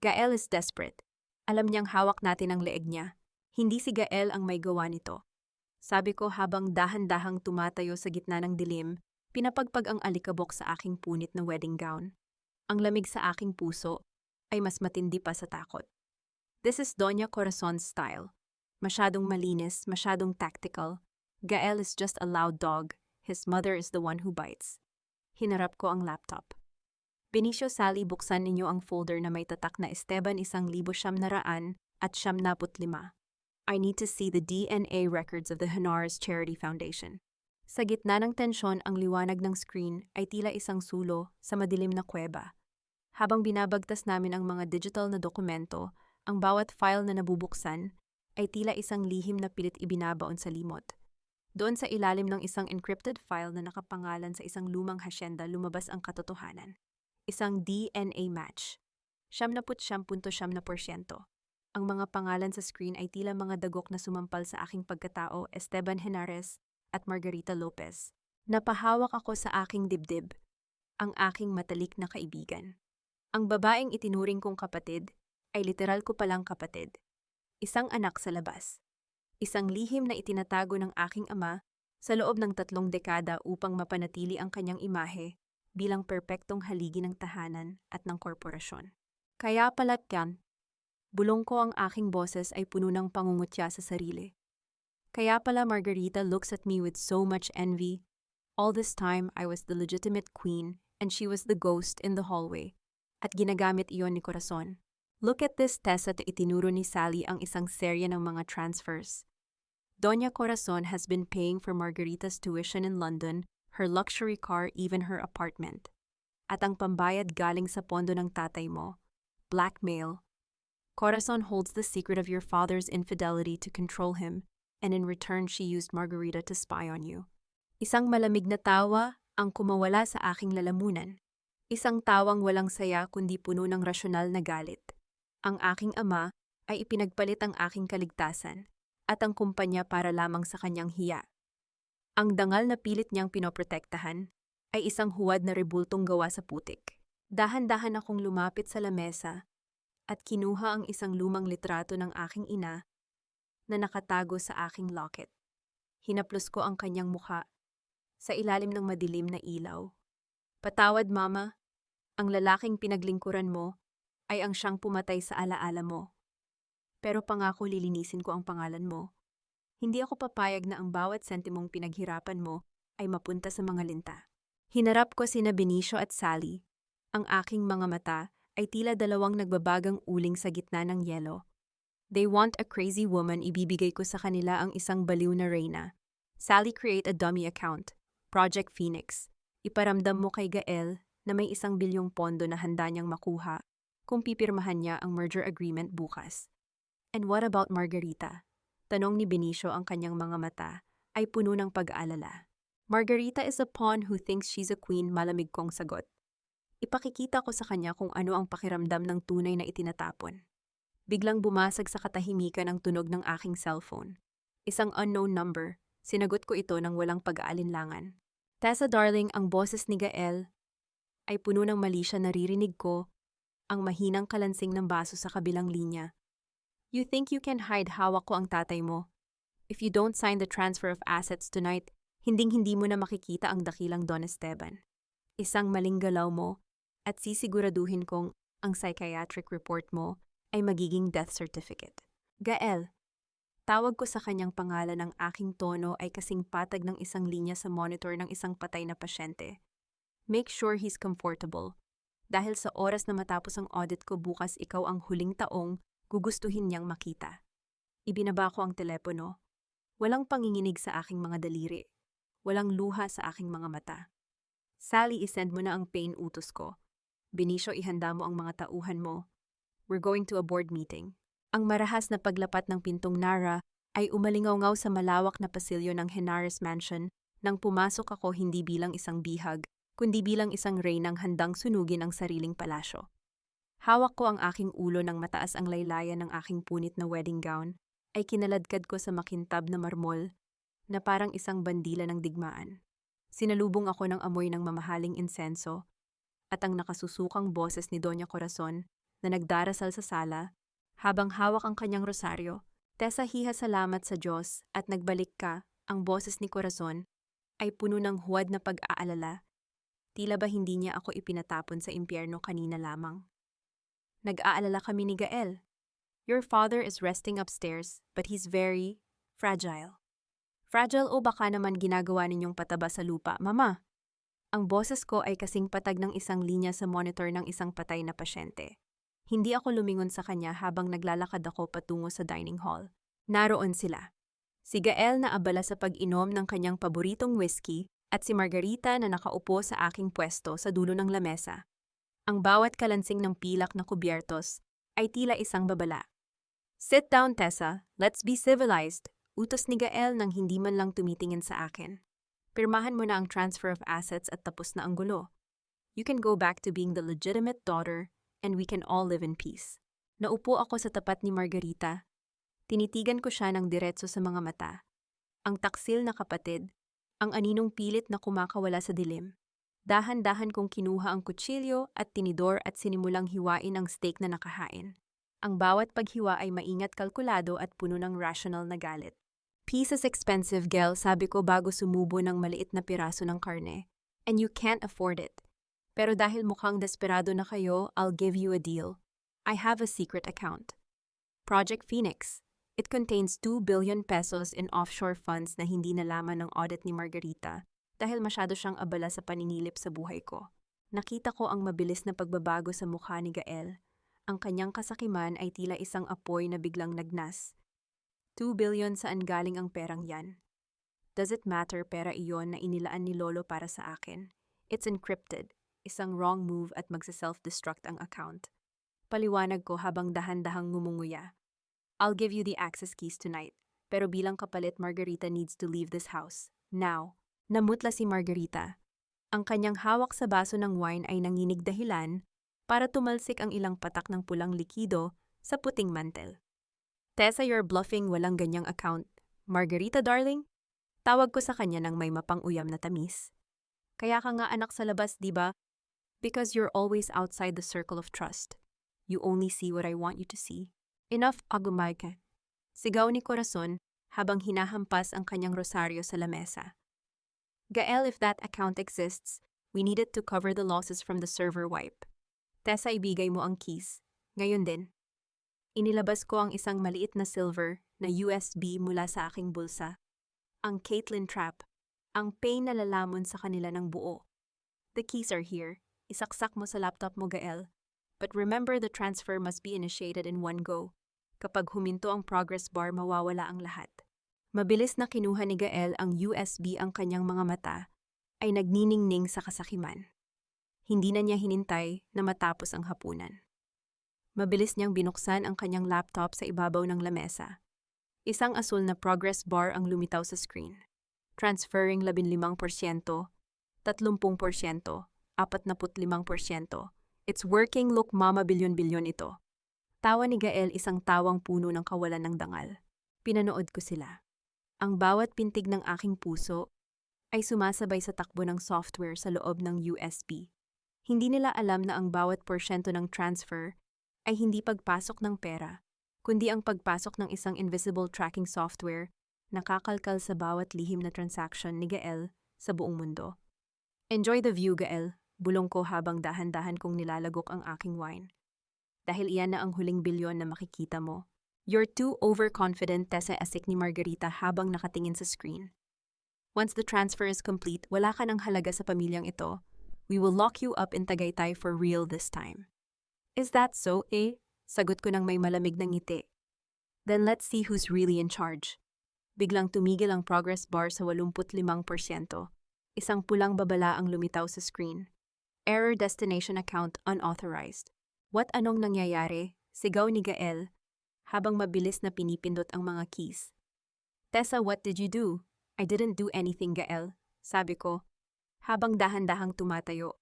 Gael is desperate. Alam niyang hawak natin ang leeg niya. Hindi si Gael ang may gawa nito. Sabi ko habang dahan-dahang tumatayo sa gitna ng dilim, pinapagpag ang alikabok sa aking punit na wedding gown. Ang lamig sa aking puso ay mas matindi pa sa takot. This is Doña Corazon's style. Masyadong malinis, masyadong tactical. Gael is just a loud dog. His mother is the one who bites. Hinarap ko ang laptop. Benicio, Sally, buksan ninyo ang folder na may tatak na Esteban 1975. I need to see the DNA records of the Henares Charity Foundation. Sa gitna ng tensyon, ang liwanag ng screen ay tila isang sulo sa madilim na kuweba. Habang binabagtas namin ang mga digital na dokumento, ang bawat file na nabubuksan ay tila isang lihim na pilit ibinabaon sa limot. Doon sa ilalim ng isang encrypted file na nakapangalan sa isang lumang hasyenda, lumabas ang katotohanan. Isang DNA match. 99.7%. Ang mga pangalan sa screen ay tila mga dagok na sumampal sa aking pagkatao, Esteban Henares at Margarita Lopez. Napahawak ako sa aking dibdib, ang aking matalik na kaibigan. Ang babaeng itinuring kong kapatid ay literal ko palang kapatid. Isang anak sa labas. Isang lihim na itinatago ng aking ama sa loob ng 3 dekada upang mapanatili ang kanyang imahe bilang perpektong haligi ng tahanan at ng korporasyon. Kaya pala yan, bulong ko, ang aking boses ay puno ng pangungutya sa sarili. Kaya pala Margarita looks at me with so much envy. All this time, I was the legitimate queen and she was the ghost in the hallway. At ginagamit iyon ni Corazon. Look at this, Tessa, itinuro ni Sally ang isang serya ng mga transfers. Doña Corazon has been paying for Margarita's tuition in London, her luxury car, even her apartment. At ang pambayad galing sa pondo ng tatay mo. Blackmail. Corazon holds the secret of your father's infidelity to control him, and in return she used Margarita to spy on you. Isang malamig na tawa ang kumawala sa aking lalamunan. Isang tawang walang saya kundi puno ng rasyonal na galit. Ang aking ama ay ipinagpalit ang aking kaligtasan at ang kumpanya para lamang sa kanyang hiya. Ang dangal na pilit niyang pinoprotektahan ay isang huwad na rebultong gawa sa putik. Dahan-dahan akong lumapit sa lamesa at kinuha ang isang lumang litrato ng aking ina na nakatago sa aking locket. Hinaplos ko ang kanyang mukha sa ilalim ng madilim na ilaw. Patawad, Mama. Ang lalaking pinaglingkuran mo ay ang siyang pumatay sa alaala mo. Pero pangako lilinisin ko ang pangalan mo. Hindi ako papayag na ang bawat sentimong pinaghirapan mo ay mapunta sa mga linta. Hinarap ko sina Benicio at Sally. Ang aking mga mata ay tila dalawang nagbabagang uling sa gitna ng yelo. They want a crazy woman, ibibigay ko sa kanila ang isang baliw na reyna. Sally, create a dummy account. Project Phoenix. Iparamdam mo kay Gael na may 1 bilyong pondo na handa niyang makuha kung pipirmahan niya ang merger agreement bukas. And what about Margarita? Tanong ni Benicio, ang kanyang mga mata ay puno ng pag-aalala. Margarita is a pawn who thinks she's a queen, malamig kong sagot. Ipakikita ko sa kanya kung ano ang pakiramdam ng tunay na itinatapon. Biglang bumasag sa katahimikan ang tunog ng aking cellphone. Isang unknown number. Sinagot ko ito ng walang pag-aalinlangan. Tessa darling, ang boses ni Gael ay puno ng mali. Siya, naririnig ko ang mahinang kalansing ng baso sa kabilang linya. You think you can hide? Hawak ko ang tatay mo. If you don't sign the transfer of assets tonight, hinding-hindi mo na makikita ang dakilang Don Esteban. Isang maling galaw mo at sisiguraduhin kong ang psychiatric report mo ay magiging death certificate. Gael, tawag ko sa kanyang pangalan. Ang aking tono ay kasing patag ng isang linya sa monitor ng isang patay na pasyente. Make sure he's comfortable. Dahil sa oras na matapos ang audit ko bukas, ikaw ang huling taong gugustuhin niyang makita. Ibinaba ko ang telepono. Walang panginginig sa aking mga daliri. Walang luha sa aking mga mata. Sally, isend mo na ang pain utos ko. Benicio, ihanda mo ang mga tauhan mo. We're going to a board meeting. Ang marahas na paglapat ng pintong Nara ay umalingaw-ngaw sa malawak na pasilyo ng Henares Mansion nang pumasok ako, hindi bilang isang bihag, kundi bilang isang reynang handang sunugin ang sariling palasyo. Hawak ko ang aking ulo nang mataas ang laylayan ng aking punit na wedding gown, ay kinaladkad ko sa makintab na marmol na parang isang bandila ng digmaan. Sinalubong ako ng amoy ng mamahaling insenso at ang nakasusukang boses ni Doña Corazon na nagdarasal sa sala habang hawak ang kanyang rosaryo. Tessa, hiha, salamat sa Diyos at nagbalik ka. Ang boses ni Corazon ay puno ng huwad na pag-aalala. Tila ba hindi niya ako ipinatapon sa impyerno kanina lamang? Nag-aalala kami ni Gael. Your father is resting upstairs, but he's very fragile. Fragile, o baka naman ginagawa ninyong pataba sa lupa, Mama? Ang boses ko ay kasing patag ng isang linya sa monitor ng isang patay na pasyente. Hindi ako lumingon sa kanya habang naglalakad ako patungo sa dining hall. Naroon sila. Si Gael na abala sa pag-inom ng kanyang paboritong whiskey at si Margarita na nakaupo sa aking pwesto sa dulo ng lamesa. Ang bawat kalansing ng pilak na kubyertos ay tila isang babala. Sit down, Tessa. Let's be civilized. Utos ni Gael nang hindi man lang tumitingin sa akin. Pirmahan mo na ang transfer of assets at tapos na ang gulo. You can go back to being the legitimate daughter and we can all live in peace. Naupo ako sa tapat ni Margarita. Tinitigan ko siya ng diretso sa mga mata. Ang taksil na kapatid, ang aninong pilit na kumakawala sa dilim. Dahan-dahan kong kinuha ang kutsilyo at tinidor at sinimulang hiwain ang steak na nakahain. Ang bawat paghiwa ay maingat, kalkulado at puno ng rational na galit. Peace is expensive, Gel, sabi ko bago sumubo ng maliit na piraso ng karne. And you can't afford it. Pero dahil mukhang desperado na kayo, I'll give you a deal. I have a secret account. Project Phoenix. It contains 2 billion pesos in offshore funds na hindi nalaman ng audit ni Margarita dahil masyado siyang abala sa paninilip sa buhay ko. Nakita ko ang mabilis na pagbabago sa mukha ni Gael. Ang kanyang kasakiman ay tila isang apoy na biglang nagnas. 2 billion, saan galing ang perang yan? Does it matter, pera iyon na inilaan ni Lolo para sa akin? It's encrypted. Isang wrong move at magsa-self-destruct ang account. Paliwanag ko habang dahan-dahang ngumunguya. I'll give you the access keys tonight, pero bilang kapalit, Margarita needs to leave this house. Now. Namutla si Margarita. Ang kanyang hawak sa baso ng wine ay nanginig dahilan para tumalsik ang ilang patak ng pulang likido sa puting mantel. Tessa, you're bluffing, walang ganyang account. Margarita, darling? Tawag ko sa kanya ng may mapang-uyam na tamis. Kaya ka nga anak sa labas, di ba? Because you're always outside the circle of trust. You only see what I want you to see. Enough, agumay ka. Sigaw ni Corazon habang hinahampas ang kanyang rosaryo sa lamesa. Gael, if that account exists, we need it to cover the losses from the server wipe. Tessa, ibigay mo ang keys. Ngayon din. Inilabas ko ang isang maliit na silver na USB mula sa aking bulsa. Ang Caitlin trap. Ang pain na lalamon sa kanila ng buo. The keys are here. Isaksak mo sa laptop mo, Gael. But remember, the transfer must be initiated in one go. Kapag huminto ang progress bar, mawawala ang lahat. Mabilis na kinuha ni Gael ang USB, ang kanyang mga mata ay nagniningning sa kasakiman. Hindi na niya hinintay na matapos ang hapunan. Mabilis niyang binuksan ang kanyang laptop sa ibabaw ng lamesa. Isang asul na progress bar ang lumitaw sa screen. Transferring 15%, 30%, 45%. It's working, look mama, bilyon-bilyon ito. Tawa ni Gael, isang tawang puno ng kawalan ng dangal. Pinanood ko sila. Ang bawat pintig ng aking puso ay sumasabay sa takbo ng software sa loob ng USB. Hindi nila alam na ang bawat porsyento ng transfer ay hindi pagpasok ng pera, kundi ang pagpasok ng isang invisible tracking software na kakalkal sa bawat lihim na transaction ni Gael sa buong mundo. Enjoy the view, Gael, bulong ko habang dahan-dahan kong nilalagok ang aking wine. Dahil iyan na ang huling bilyon na makikita mo. You're too overconfident, Tessa, asik ni Margarita habang nakatingin sa screen. Once the transfer is complete, wala ka ng halaga sa pamilyang ito. We will lock you up in Tagaytay for real this time. Is that so, eh? Sagot ko ng may malamig na ngiti. Then let's see who's really in charge. Biglang tumigil ang progress bar sa 85%. Isang pulang babala ang lumitaw sa screen. Error, destination account unauthorized. What, anong nangyayari? Sigaw ni Gael habang mabilis na pinipindot ang mga keys. Tessa, what did you do? I didn't do anything, Gael, sabi ko habang dahan-dahang tumatayo.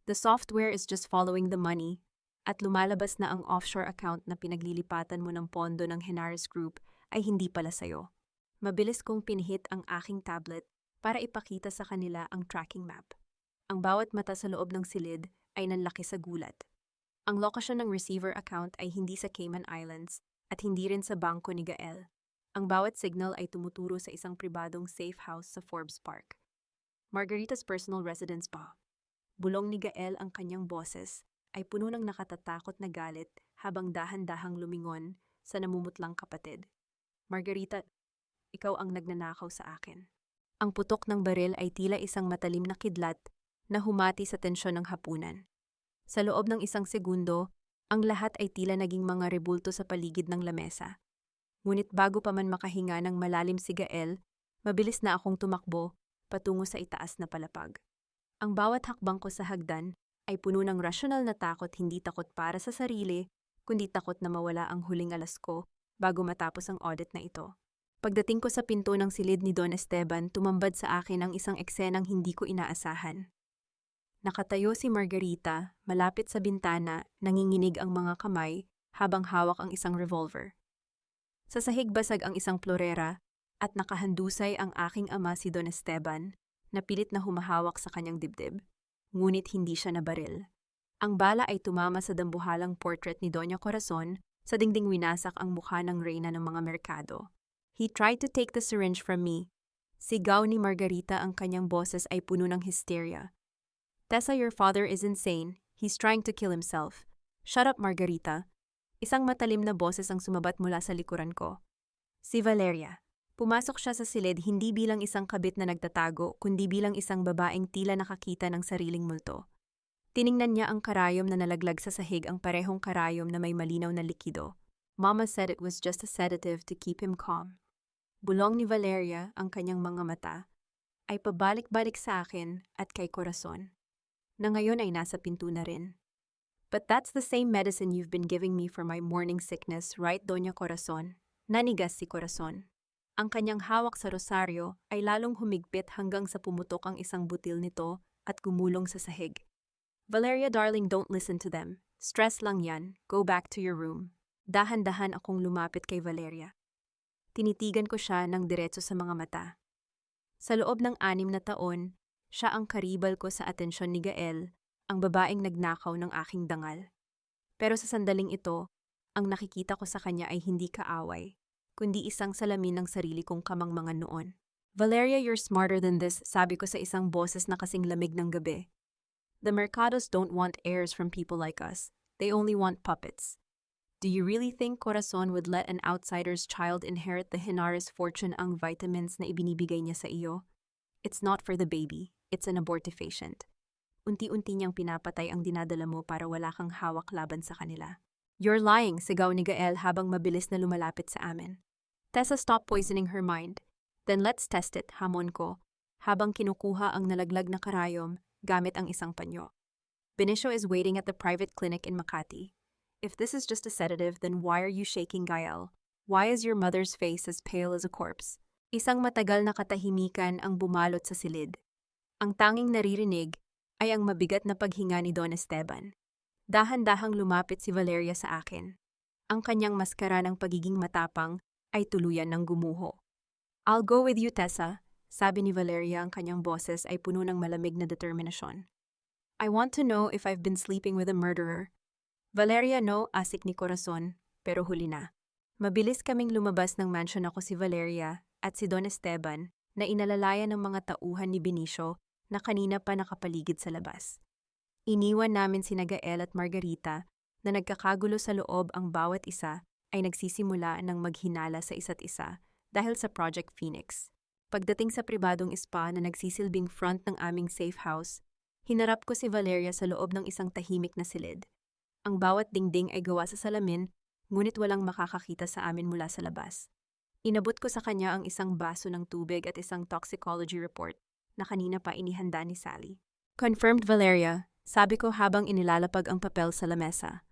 The software is just following the money at lumalabas na ang offshore account na pinaglilipatan mo ng pondo ng Henares Group ay hindi pala sayo. Mabilis kong pinhit ang aking tablet para ipakita sa kanila ang tracking map. Ang bawat mata sa loob ng silid ay nanlaki sa gulat. Ang lokasyon ng receiver account ay hindi sa Cayman Islands at hindi rin sa bangko ni Gael. Ang bawat signal ay tumuturo sa isang pribadong safe house sa Forbes Park. Margarita's personal residence pa. Bulong ni Gael, ang kanyang boses ay puno ng nakatatakot na galit habang dahan-dahang lumingon sa namumutlang kapatid. Margarita, ikaw ang nagnanakaw sa akin. Ang putok ng baril ay tila isang matalim na kidlat na humati sa tensyon ng hapunan. Sa loob ng isang segundo, ang lahat ay tila naging mga rebulto sa paligid ng lamesa. Ngunit bago pa man makahinga ng malalim si Gael, mabilis na akong tumakbo patungo sa itaas na palapag. Ang bawat hakbang ko sa hagdan ay puno ng rasyonal na takot, hindi takot para sa sarili, kundi takot na mawala ang huling alas ko bago matapos ang audit na ito. Pagdating ko sa pinto ng silid ni Don Esteban, tumambad sa akin ang isang eksenang hindi ko inaasahan. Nakatayo si Margarita, malapit sa bintana, nanginginig ang mga kamay habang hawak ang isang revolver. Sa sahig basag ang isang florera at nakahandusay ang aking ama si Don Esteban na pilit na humahawak sa kanyang dibdib. Ngunit hindi siya nabaril. Ang bala ay tumama sa dambuhalang portrait ni Doña Corazon, sa dingding winasak ang mukha ng reyna ng mga merkado. He tried to take the syringe from me. Sigaw ni Margarita, ang kanyang boses ay puno ng hysteria. Tessa, your father is insane. He's trying to kill himself. Shut up, Margarita. Isang matalim na boses ang sumabat mula sa likuran ko. Si Valeria. Pumasok siya sa silid hindi bilang isang kabit na nagtatago, kundi bilang isang babaeng tila nakakita ng sariling multo. Tiningnan niya ang karayom na nalaglag sa sahig, ang parehong karayom na may malinaw na likido. Mama said it was just a sedative to keep him calm. Bulong ni Valeria, ang kanyang mga mata ay pabalik-balik sa akin at kay Corazon, na ngayon ay nasa pinto na rin. But that's the same medicine you've been giving me for my morning sickness, right, Doña Corazon? Nanigas si Corazon. Ang kanyang hawak sa rosaryo ay lalong humigpit hanggang sa pumutok ang isang butil nito at gumulong sa sahig. Valeria, darling, don't listen to them. Stress lang yan. Go back to your room. Dahan-dahan akong lumapit kay Valeria. Tinitigan ko siya ng diretso sa mga mata. Sa loob ng 6 na taon, siya ang karibal ko sa atensyon ni Gael, ang babaeng nagnakaw ng aking dangal. Pero sa sandaling ito, ang nakikita ko sa kanya ay hindi kaaway, kundi isang salamin ng sarili kong kamangmangan noon. Valeria, you're smarter than this, sabi ko sa isang boses na kasing lamig ng gabi. The Mercados don't want heirs from people like us. They only want puppets. Do you really think Corazon would let an outsider's child inherit the Henares fortune, ang vitamins na ibinibigay niya sa iyo? It's not for the baby. It's an abortifacient. Unti-unti niyang pinapatay ang dinadala mo para wala kang hawak laban sa kanila. You're lying, sigaw ni Gael habang mabilis na lumalapit sa amin. Tessa, stop poisoning her mind. Then let's test it, hamon ko, habang kinukuha ang nalaglag na karayom gamit ang isang panyo. Benicio is waiting at the private clinic in Makati. If this is just a sedative, then why are you shaking, Gael? Why is your mother's face as pale as a corpse? Isang matagal na katahimikan ang bumalot sa silid. Ang tanging naririnig ay ang mabigat na paghinga ni Don Esteban. Dahan-dahang lumapit si Valeria sa akin. Ang kanyang maskara ng pagiging matapang ay tuluyan ng gumuho. I'll go with you, Tessa, sabi ni Valeria, ang kanyang boses ay puno ng malamig na determinasyon. I want to know if I've been sleeping with a murderer. Valeria, no, asik ni Corazon, pero huli na. Mabilis kaming lumabas ng mansion ako si Valeria at si Don Esteban na inalalayan ng mga tauhan ni Benicio na kanina pa nakapaligid sa labas. Iniwan namin sina Gael at Margarita na nagkakagulo sa loob, ang bawat isa ay nagsisimula ng maghinala sa isa't isa dahil sa Project Phoenix. Pagdating sa pribadong spa na nagsisilbing front ng aming safe house, hinarap ko si Valeria sa loob ng isang tahimik na silid. Ang bawat dingding ay gawa sa salamin, ngunit walang makakakita sa amin mula sa labas. Inabot ko sa kanya ang isang baso ng tubig at isang toxicology report na kanina pa inihanda ni Sally. Confirmed, Valeria, sabi ko habang inilalapag ang papel sa lamesa.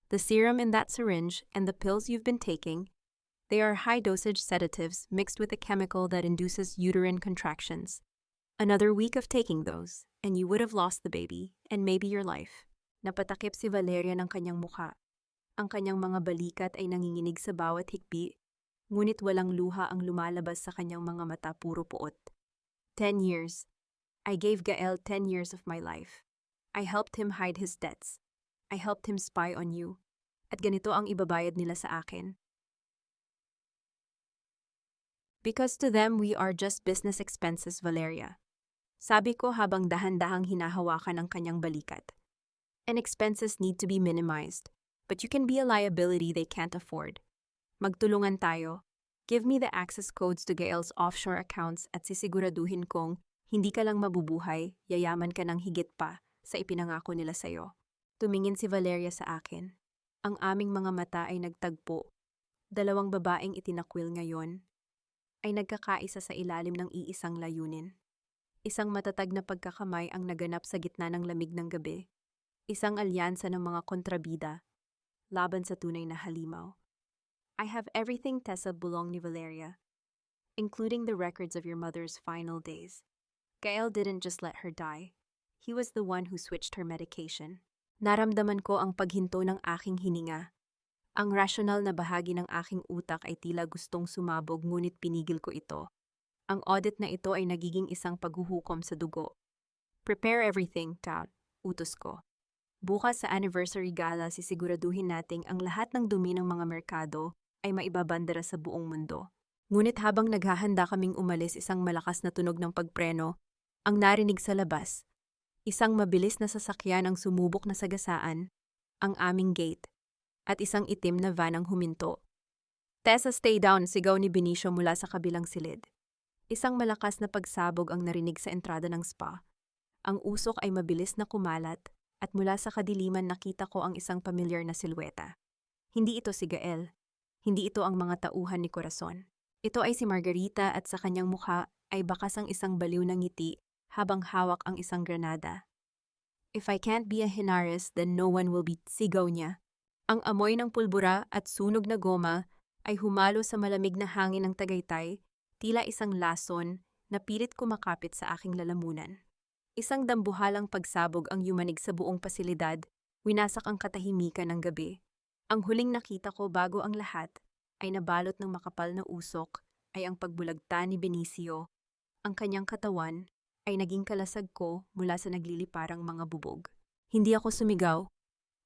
The serum in that syringe and the pills you've been taking, they are high-dosage sedatives mixed with a chemical that induces uterine contractions. Another week of taking those, and you would have lost the baby, and maybe your life. Napatakip si Valeria ng kanyang mukha. Ang kanyang mga balikat ay nanginginig sa bawat hikbi, ngunit walang luha ang lumalabas sa kanyang mga mata, puro puot. 10 years. I gave Gael 10 years of my life. I helped him hide his debts. I helped him spy on you. At ganito ang ibabayad nila sa akin. Because to them, we are just business expenses, Valeria. Sabi ko habang dahan-dahang hinahawakan ang kanyang balikat. And expenses need to be minimized, but you can be a liability they can't afford. Magtulungan tayo. Give me the access codes to Gael's offshore accounts at sisiguraduhin kong hindi ka lang mabubuhay, yayaman ka ng higit pa sa ipinangako nila sa'yo. Tumingin si Valeria sa akin. Ang aming mga mata ay nagtagpo. Dalawang babaeng itinakwil ngayon ay nagkakaisa sa ilalim ng iisang layunin. Isang matatag na pagkakamay ang naganap sa gitna ng lamig ng gabi. Isang alyansa ng mga kontrabida laban sa tunay na halimaw. I have everything, Tessa, bulong ni Valeria, including the records of your mother's final days. Gael didn't just let her die. He was the one who switched her medication. Naramdaman ko ang paghinto ng aking hininga. Ang rasyonal na bahagi ng aking utak ay tila gustong sumabog, ngunit pinigil ko ito. Ang audit na ito ay nagiging isang paghuhukom sa dugo. Prepare everything, Tad, utos ko. Bukas sa anniversary gala, sisiguraduhin nating ang lahat ng dumi ng mga merkado ay maibabandera sa buong mundo. Ngunit habang naghahanda kaming umalis, isang malakas na tunog ng pagpreno ang narinig sa labas. Isang mabilis na sasakyan ang sumubok na sagasaan ang aming gate at isang itim na van ang huminto. Tessa, stay down, sigaw ni Benicio mula sa kabilang silid. Isang malakas na pagsabog ang narinig sa entrada ng spa. Ang usok ay mabilis na kumalat at mula sa kadiliman nakita ko ang isang pamilyar na silweta. Hindi ito si Gael. Hindi ito ang mga tauhan ni Corazon. Ito ay si Margarita at sa kanyang mukha ay bakas ang isang baliw na ngiti habang hawak ang isang granada. If I can't be a Henares, then no one will be, sigaw niya. Ang amoy ng pulbura at sunog na goma ay humalo sa malamig na hangin ng Tagaytay, tila isang lason na pilit kumakapit sa aking lalamunan. Isang dambuhalang pagsabog ang yumanig sa buong pasilidad, winasak ang katahimikan ng gabi. Ang huling nakita ko bago ang lahat ay nabalot ng makapal na usok ay ang pagbulagta ni Benicio. Ang kanyang katawan ay naging kalasag ko mula sa nagliliparang mga bubog. Hindi ako sumigaw.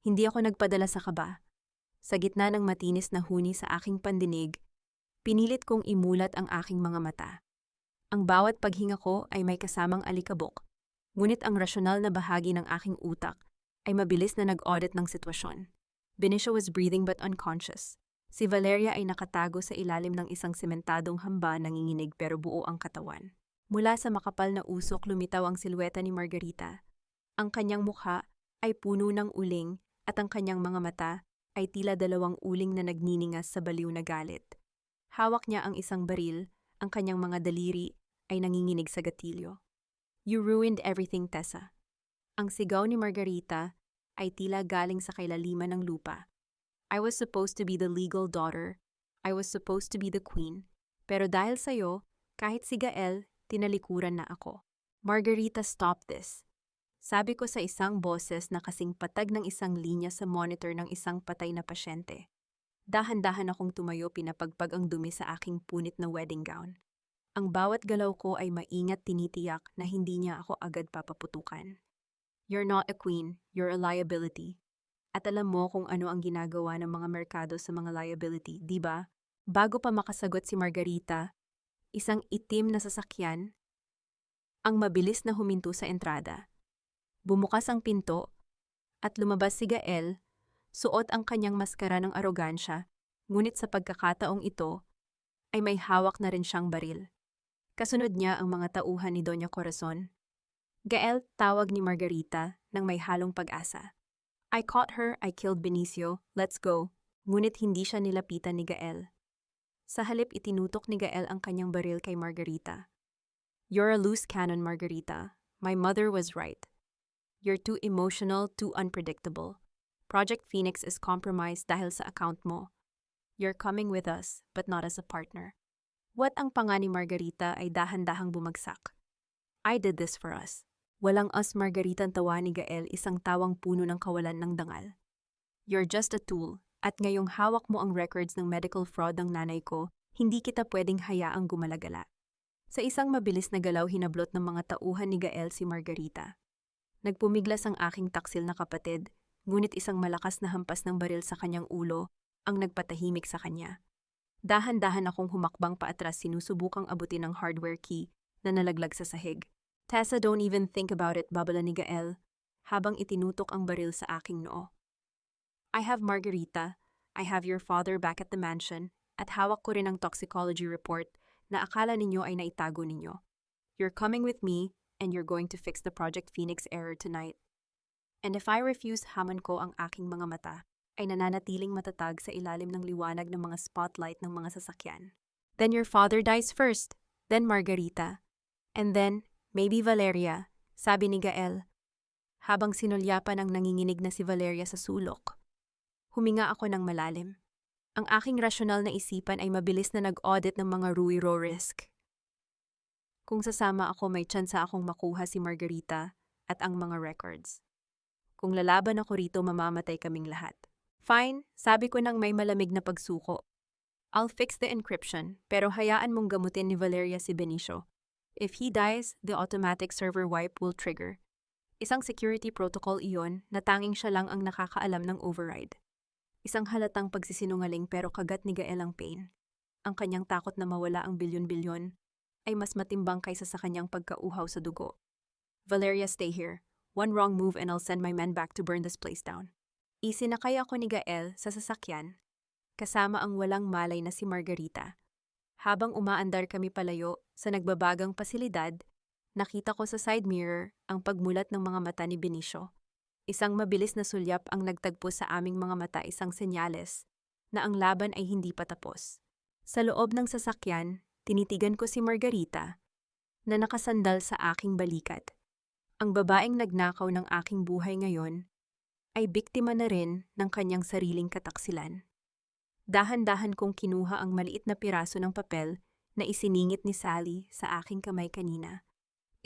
Hindi ako nagpadala sa kaba. Sa gitna ng matinis na huni sa aking pandinig, pinilit kong imulat ang aking mga mata. Ang bawat paghinga ko ay may kasamang alikabok, ngunit ang rasyonal na bahagi ng aking utak ay mabilis na nag-audit ng sitwasyon. Benicio was breathing but unconscious. Si Valeria ay nakatago sa ilalim ng isang sementadong hamba, nanginginig pero buo ang katawan. Mula sa makapal na usok lumitaw ang silweta ni Margarita. Ang kanyang mukha ay puno ng uling at ang kanyang mga mata ay tila dalawang uling na nagniningas sa baliw na galit. Hawak niya ang isang baril, ang kanyang mga daliri ay nanginginig sa gatilyo. You ruined everything, Tessa. Ang sigaw ni Margarita ay tila galing sa kailaliman ng lupa. I was supposed to be the legal daughter. I was supposed to be the queen. Pero dahil sa'yo, kahit si Gael, tinalikuran na ako. Margarita, stop this. Sabi ko sa isang boses na kasing patag ng isang linya sa monitor ng isang patay na pasyente. Dahan-dahan akong tumayo, pinapagpag ang dumi sa aking punit na wedding gown. Ang bawat galaw ko ay maingat, tinitiyak na hindi niya ako agad papaputukan. You're not a queen, you're a liability. At alam mo kung ano ang ginagawa ng mga merkado sa mga liability, di ba? Bago pa makasagot si Margarita, isang itim na sasakyan ang mabilis na huminto sa entrada. Bumukas ang pinto at lumabas si Gael, suot ang kanyang maskara ng arogansya, ngunit sa pagkakataong ito ay may hawak na rin siyang baril. Kasunod niya ang mga tauhan ni Doña Corazon. Gael, tawag ni Margarita nang may halong pag-asa. I caught her, I killed Benicio, let's go. Ngunit hindi siya nilapitan ni Gael. Sa halip itinutok ni Gael ang kanyang baril kay Margarita. You're a loose cannon, Margarita. My mother was right. You're too emotional, too unpredictable. Project Phoenix is compromised dahil sa account mo. You're coming with us, but not as a partner. What ang panga ni Margarita ay dahan-dahang bumagsak. I did this for us. Walang us, Margarita, ang tawa ni Gael, isang tawang puno ng kawalan ng dangal. You're just a tool, at ngayong hawak mo ang records ng medical fraud ng nanay ko, hindi kita pwedeng hayaang gumalagala. Sa isang mabilis na galaw, hinablot ng mga tauhan ni Gael si Margarita. Nagpumiglas ang aking taksil na kapatid, ngunit isang malakas na hampas ng baril sa kanyang ulo ang nagpatahimik sa kanya. Dahan-dahan akong humakbang paatras, sinusubukang abutin ang hardware key na nalaglag sa sahig. Tessa, don't even think about it, babala ni Gael, habang itinutok ang baril sa aking noo. I have Margarita, I have your father back at the mansion, at hawak ko rin ang toxicology report na akala ninyo ay naitago ninyo. You're coming with me, and you're going to fix the Project Phoenix error tonight. And if I refuse, hamon ko ang aking mga mata ay nananatiling matatag sa ilalim ng liwanag ng mga spotlight ng mga sasakyan. Then your father dies first, then Margarita, and then maybe Valeria, sabi ni Gael, habang sinulyapan ang nanginginig na si Valeria sa sulok. Huminga ako ng malalim. Ang aking rasyonal na isipan ay mabilis na nag-audit ng mga ruiro risk. Kung sasama ako, may tsansa akong makuha si Margarita at ang mga records. Kung lalaban ako rito, mamamatay kaming lahat. Fine, sabi ko nang may malamig na pagsuko. I'll fix the encryption, pero hayaan mong gamutin ni Valeria si Benicio. If he dies, the automatic server wipe will trigger. Isang security protocol iyon na tanging siya lang ang nakakaalam ng override. Isang halatang pagsisinungaling, pero kagat ni Gael ang pain. Ang kanyang takot na mawala ang bilyon-bilyon ay mas matimbang kaysa sa kanyang pagkauhaw sa dugo. Valeria, stay here. One wrong move and I'll send my men back to burn this place down. Isinakay ako ni Gael sa sasakyan, kasama ang walang malay na si Margarita. Habang umaandar kami palayo sa nagbabagang pasilidad, nakita ko sa side mirror ang pagmulat ng mga mata ni Benicio. Isang mabilis na sulyap ang nagtagpo sa aming mga mata, isang senyales na ang laban ay hindi pa tapos. Sa loob ng sasakyan, tinitigan ko si Margarita na nakasandal sa aking balikat. Ang babaeng nagnakaw ng aking buhay ngayon ay biktima na rin ng kanyang sariling kataksilan. Dahan-dahan kong kinuha ang maliit na piraso ng papel na isiningit ni Sally sa aking kamay kanina.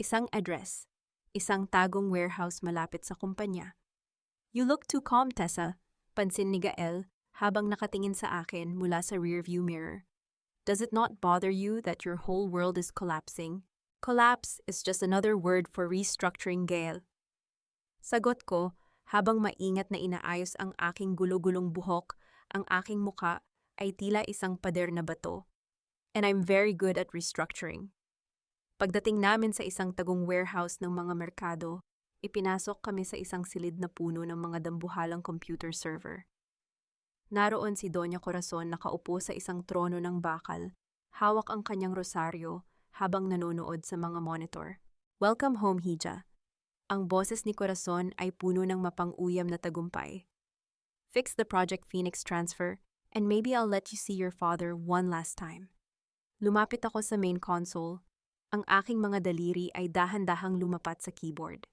Isang address, isang tagong warehouse malapit sa kumpanya. You look too calm, Tessa, pansin ni Gael habang nakatingin sa akin mula sa rearview mirror. Does it not bother you that your whole world is collapsing? Collapse is just another word for restructuring, Gael. Sagot ko habang maingat na inaayos ang aking gulo-gulong buhok, ang aking muka ay tila isang pader na bato. And I'm very good at restructuring. Pagdating namin sa isang tagong warehouse ng mga merkado, ipinasok kami sa isang silid na puno ng mga dambuhalang computer server. Naroon si Doña Corazon nakaupo sa isang trono ng bakal, hawak ang kanyang rosaryo habang nanonood sa mga monitor. Welcome home, Hija. Ang boses ni Corazon ay puno ng mapang-uyam na tagumpay. Fix the Project Phoenix transfer, and maybe I'll let you see your father one last time. Lumapit ako sa main console. Ang aking mga daliri ay dahan-dahang lumapat sa keyboard.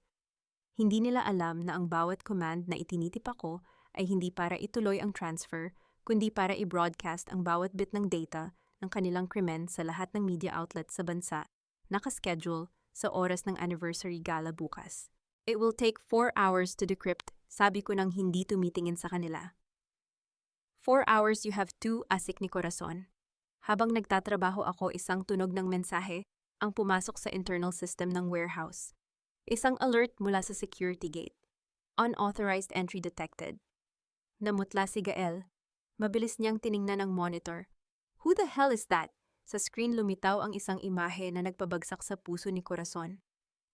Hindi nila alam na ang bawat command na itinitip ako ay hindi para ituloy ang transfer, kundi para i-broadcast ang bawat bit ng data ng kanilang krimen sa lahat ng media outlets sa bansa, nakaschedule sa oras ng anniversary gala bukas. It will take 4 hours to decrypt, sabi ko nang hindi tumitingin sa kanila. 4 hours you have to, asik ni Corazon. Habang nagtatrabaho ako, isang tunog ng mensahe ang pumasok sa internal system ng warehouse. Isang alert mula sa security gate. Unauthorized entry detected. Namutla si Gael. Mabilis niyang tiningnan ang monitor. Who the hell is that? Sa screen lumitaw ang isang imahe na nagpabagsak sa puso ni Corazon.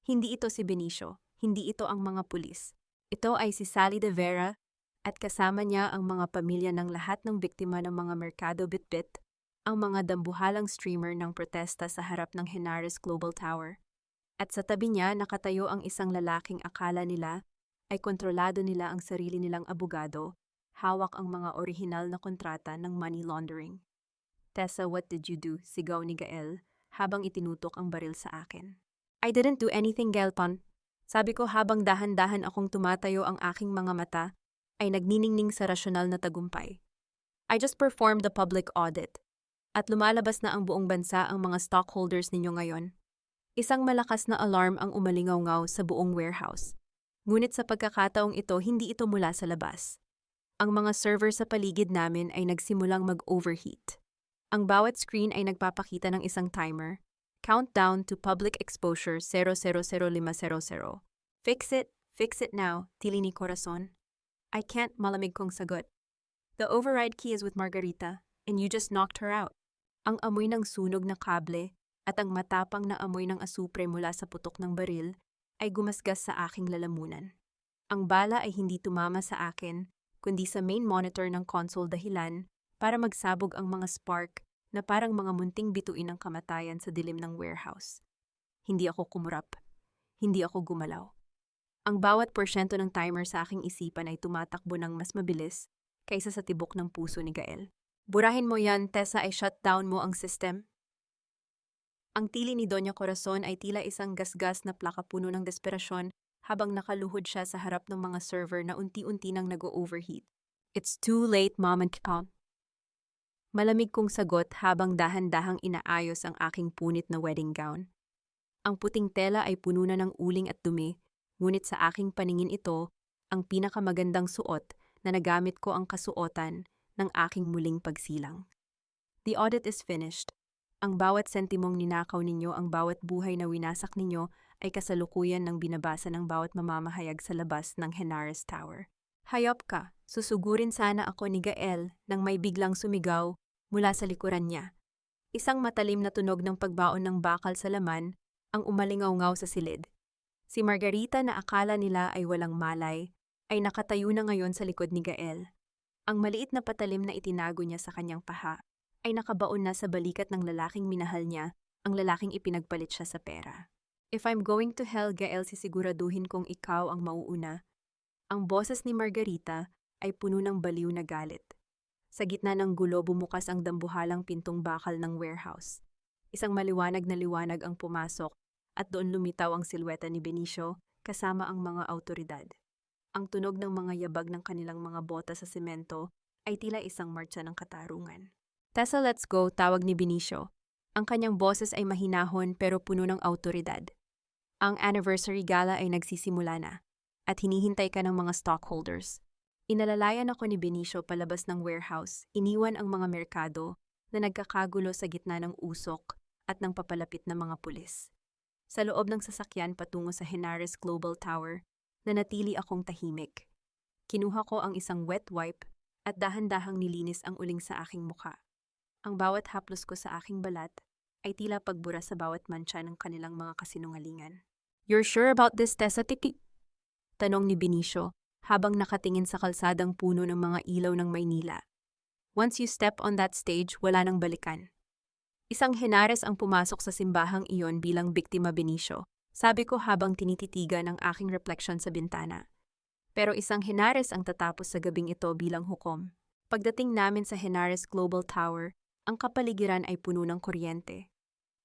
Hindi ito si Benicio. Hindi ito ang mga pulis. Ito ay si Sally De Vera at kasama niya ang mga pamilya ng lahat ng biktima ng mga Mercado Bitbit, ang mga dambuhalang streamer ng protesta sa harap ng Henares Global Tower. At sa tabi niya nakatayo ang isang lalaking akala nila ay kontrolado nila ang sarili nilang abogado, hawak ang mga orihinal na kontrata ng money laundering. Tessa, what did you do? Sigaw ni Gael habang itinutok ang baril sa akin. I didn't do anything, Gelton. Sabi ko habang dahan-dahan akong tumatayo ang aking mga mata ay nagniningning sa rasyonal na tagumpay. I just performed the public audit. At lumalabas na ang buong bansa ang mga stockholders ninyo ngayon. Isang malakas na alarm ang umalingaw-ngaw sa buong warehouse. Ngunit sa pagkakataong ito, hindi ito mula sa labas. Ang mga server sa paligid namin ay nagsimulang mag-overheat. Ang bawat screen ay nagpapakita ng isang timer. Countdown to public exposure 000500. Fix it now, tili ni Corazon. I can't, malamig kong sagot. The override key is with Margarita, and you just knocked her out. Ang amoy ng sunog na kable at ang matapang na amoy ng asupre mula sa putok ng baril ay gumasgas sa aking lalamunan. Ang bala ay hindi tumama sa akin, kundi sa main monitor ng console dahilan para magsabog ang mga spark na parang mga munting bituin ng kamatayan sa dilim ng warehouse. Hindi ako kumurap. Hindi ako gumalaw. Ang bawat porsyento ng timer sa aking isipan ay tumatakbo ng mas mabilis kaysa sa tibok ng puso ni Gael. Burahin mo yan, Tessa, ay shutdown mo ang system. Ang tili ni Doña Corazon ay tila isang gasgas na plaka puno ng desperasyon habang nakaluhod siya sa harap ng mga server na unti-unti nang nag-overheat. It's too late, Mom and Pop. Malamig kong sagot habang dahan-dahang inaayos ang aking punit na wedding gown. Ang puting tela ay puno na ng uling at dumi, ngunit sa aking paningin ito, ang pinakamagandang suot na nagamit ko ang kasuotan ng aking muling pagsilang. The audit is finished. Ang bawat sentimong ninakaw ninyo, ang bawat buhay na winasak ninyo ay kasalukuyan ng binabasa ng bawat mamamahayag sa labas ng Henares Tower. Hayop ka, susugurin sana ako ni Gael nang may biglang sumigaw mula sa likuran niya. Isang matalim na tunog ng pagbaon ng bakal sa laman ang umalingaw-ngaw sa silid. Si Margarita na akala nila ay walang malay ay nakatayo na ngayon sa likod ni Gael. Ang maliit na patalim na itinago niya sa kanyang paha ay nakabaon na sa balikat ng lalaking minahal niya, ang lalaking ipinagpalit siya sa pera. If I'm going to hell, Gael, sisiguraduhin kong ikaw ang mauuna. Ang boses ni Margarita ay puno ng baliw na galit. Sa gitna ng gulo, bumukas ang dambuhalang pintong bakal ng warehouse. Isang maliwanag na liwanag ang pumasok at doon lumitaw ang silweta ni Benicio kasama ang mga autoridad. Ang tunog ng mga yabag ng kanilang mga bota sa semento ay tila isang martsa ng katarungan. Tessa, let's go, tawag ni Benicio. Ang kanyang boses ay mahinahon pero puno ng autoridad. Ang anniversary gala ay nagsisimula na at hinihintay ka ng mga stockholders. Inalalayan ako ni Benicio palabas ng warehouse, iniwan ang mga merkado na nagkakagulo sa gitna ng usok at ng papalapit na mga pulis. Sa loob ng sasakyan patungo sa Henares Global Tower, nanatili akong tahimik. Kinuha ko ang isang wet wipe at dahan-dahang nilinis ang uling sa aking mukha. Ang bawat haplos ko sa aking balat ay tila pagbura sa bawat mantsa ng kanilang mga kasinungalingan. You're sure about this, Tessa? Tanong ni Benicio habang nakatingin sa kalsadang puno ng mga ilaw ng Maynila. Once you step on that stage, wala nang balikan. Isang Henares ang pumasok sa simbahang iyon bilang biktima, Benicio. Sabi ko habang tinititigan ang aking refleksyon sa bintana. Pero isang Henares ang tatapos sa gabing ito bilang hukom. Pagdating namin sa Henares Global Tower, ang kapaligiran ay puno ng kuryente.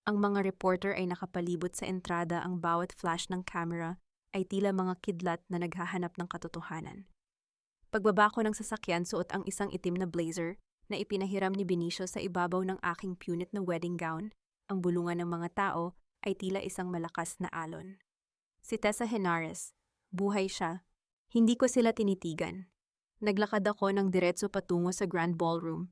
Ang mga reporter ay nakapalibot sa entrada, ang bawat flash ng camera ay tila mga kidlat na naghahanap ng katotohanan. Pagbaba ko ng sasakyan, suot ang isang itim na blazer na ipinahiram ni Benicio sa ibabaw ng aking punit na wedding gown. Ang bulungan ng mga tao ay tila isang malakas na alon. Si Tessa Henares, buhay siya. Hindi ko sila tinitigan. Naglakad ako ng diretso patungo sa Grand Ballroom.